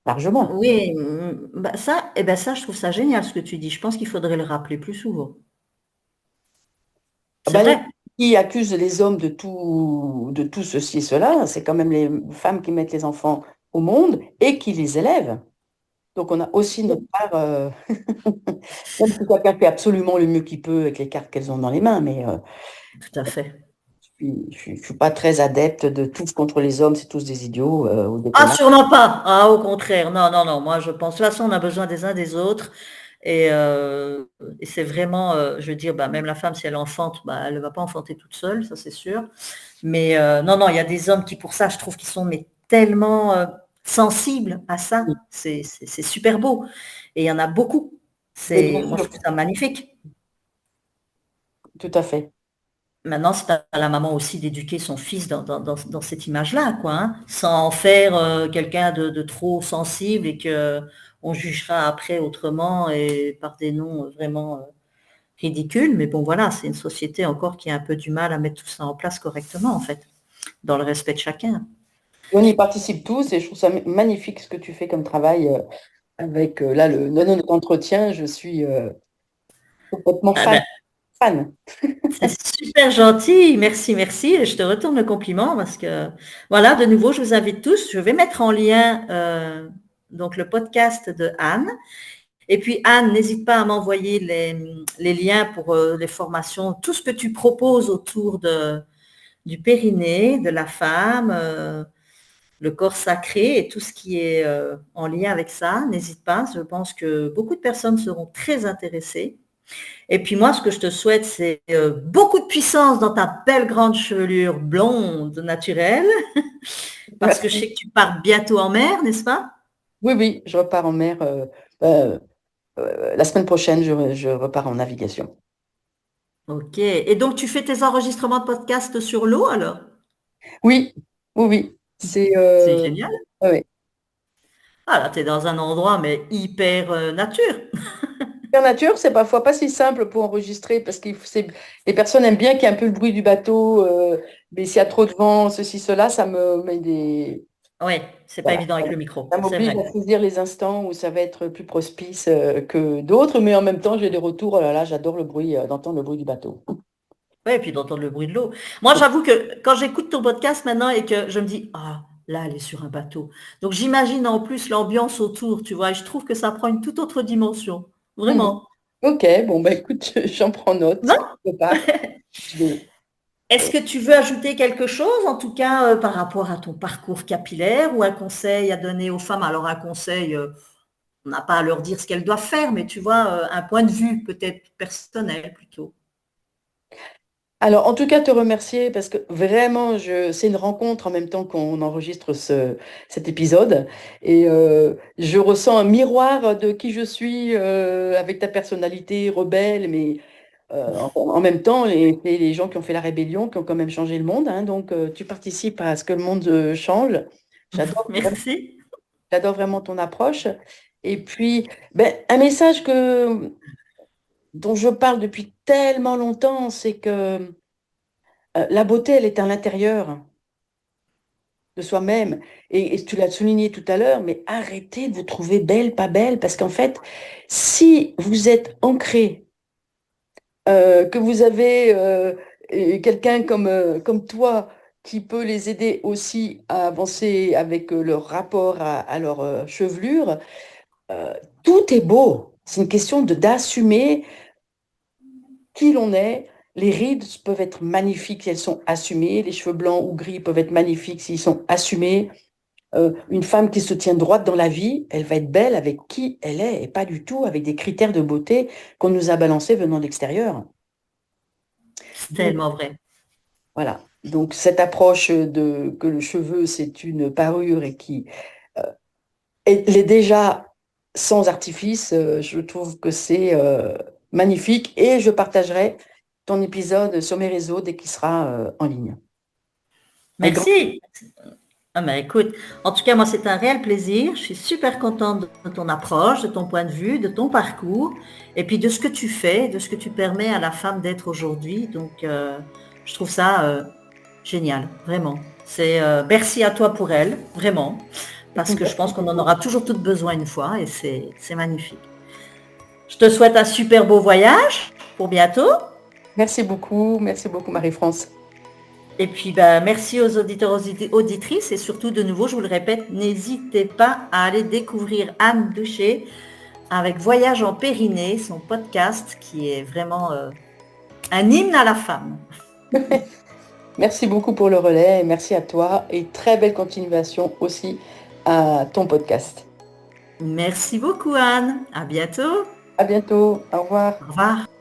largement. Oui, ça, eh ben ça, je trouve ça génial ce que tu dis. Je pense qu'il faudrait le rappeler plus souvent. Ah C'est ben, les vrai. femmes qui accusent les hommes de tout ceci et cela, c'est quand même les femmes qui mettent les enfants au monde et qui les élèvent. Donc on a aussi notre part, même si quelqu'un fait absolument le mieux qu'il peut avec les cartes qu'elles ont dans les mains, mais Tout à fait. je suis pas très adepte de tous contre les hommes, c'est tous des idiots ou des Ah, connards. sûrement pas. Ah, au contraire. Non, non, non. Moi, je pense, de toute façon, on a besoin des uns des autres. Et, euh, et c'est vraiment, je veux dire, même la femme, si elle enfante, elle ne va pas enfanter toute seule, ça c'est sûr. Mais non, non, il y a des hommes qui, pour ça, je trouve qu'ils sont mais, tellement sensibles à ça. C'est super beau. Et il y en a beaucoup. Mais bien Moi, je sûr, trouve ça magnifique. tout à fait. Maintenant, c'est à la maman aussi d'éduquer son fils dans cette image-là, quoi, hein, sans en faire quelqu'un de trop sensible et que on jugera après autrement et par des noms vraiment ridicules. Mais bon, voilà, c'est une société encore qui a un peu du mal à mettre tout ça en place correctement, en fait, dans le respect de chacun. On y participe tous et je trouve ça magnifique ce que tu fais comme travail avec là notre entretien. Je suis complètement Ah ben, fan. c'est super gentil, merci, merci. Et je te retourne le compliment parce que, voilà, de nouveau, je vous invite tous. Je vais mettre en lien donc le podcast de Anne. Et puis Anne, n'hésite pas à m'envoyer les liens pour les formations, tout ce que tu proposes autour du périnée, de la femme. le corps sacré et tout ce qui est en lien avec ça. N'hésite pas, je pense que beaucoup de personnes seront très intéressées. Et puis moi, ce que je te souhaite, c'est beaucoup de puissance dans ta belle grande chevelure blonde naturelle, parce que je sais Merci. que tu pars bientôt en mer, n'est-ce pas? Oui, oui, je repars en mer. Euh, la semaine prochaine, je repars en navigation. Ok. Et donc, tu fais tes enregistrements de podcast sur l'eau alors? Oui, oui, oui. C'est C'est génial. ouais. Ah là, tu es dans un endroit, mais hyper nature. En nature, c'est parfois pas si simple pour enregistrer parce que les personnes aiment bien qu'il y ait un peu le bruit du bateau, mais s'il y a trop de vent, ceci, cela, ça me met des. Oui, c'est pas Voilà. évident avec le micro, Ça c'est m'oblige vrai. à saisir les instants où ça va être plus propice que d'autres, mais en même temps, j'ai des retours. Oh là là, j'adore le bruit, d'entendre le bruit du bateau. Oui, et puis d'entendre le bruit de l'eau. Moi, j'avoue que quand j'écoute ton podcast maintenant et que je me dis, ah, là, elle est sur un bateau. Donc, j'imagine en plus l'ambiance autour, tu vois, et je trouve que ça prend une toute autre dimension. Mhm. Vraiment. Ok, bon, bah écoute, j'en prends note. Non? Quelque part. Je vais- Est-ce que tu veux ajouter quelque chose, en tout cas, par rapport à ton parcours capillaire ou un conseil à donner aux femmes? Alors, un conseil, on n'a pas à leur dire ce qu'elles doivent faire, mais tu vois, un point de vue peut-être personnel plutôt. Alors, en tout cas, te remercier parce que vraiment, c'est une rencontre en même temps qu'on enregistre cet épisode. Et je ressens un miroir de qui je suis avec ta personnalité rebelle, mais en même temps, c'est les gens qui ont fait la rébellion, qui ont quand même changé le monde. Hein. Donc, tu participes à ce que le monde change. J'adore, Merci. j'adore vraiment ton approche. Et puis, ben, un message dont je parle depuis tellement longtemps, c'est que la beauté, elle est à l'intérieur de soi-même. Et tu l'as souligné tout à l'heure, mais arrêtez de vous trouver belle, pas belle, parce qu'en fait, si vous êtes ancré, que vous avez quelqu'un comme toi qui peut les aider aussi à avancer avec leur rapport à leur chevelure, euh, tout est beau. C'est une question d'assumer qui l'on est. Les rides peuvent être magnifiques si elles sont assumées. Les cheveux blancs ou gris peuvent être magnifiques s'ils sont assumés. Une femme qui se tient droite dans la vie, elle va être belle avec qui elle est et pas du tout avec des critères de beauté qu'on nous a balancés venant de l'extérieur. C'est Donc, tellement vrai. voilà. Donc, cette approche de que le cheveu, c'est une parure et qui euh, elle est déjà sans artifice, je trouve que c'est magnifique et je partagerai ton épisode sur mes réseaux dès qu'il sera en ligne. Avec grand Merci. Ah ben écoute, en tout cas, moi, c'est un réel plaisir. Je suis super contente de ton approche, de ton point de vue, de ton parcours, et puis de ce que tu fais, de ce que tu permets à la femme d'être aujourd'hui. Donc, je trouve ça génial, vraiment. C'est merci à toi pour elle, vraiment, parce que je pense qu'on en aura toujours toutes besoin une fois, et c'est magnifique. Je te souhaite un super beau voyage pour bientôt. merci beaucoup Marie-France. Et puis, ben, merci aux auditeurs, aux auditrices. Et surtout, de nouveau, je vous le répète, n'hésitez pas à aller découvrir Anne Doucher avec Voyage en Périnée, son podcast qui est vraiment un hymne à la femme. Merci beaucoup pour le relais, merci à toi et très belle continuation aussi à ton podcast. Merci beaucoup, Anne. À bientôt. À bientôt, au revoir. Au revoir.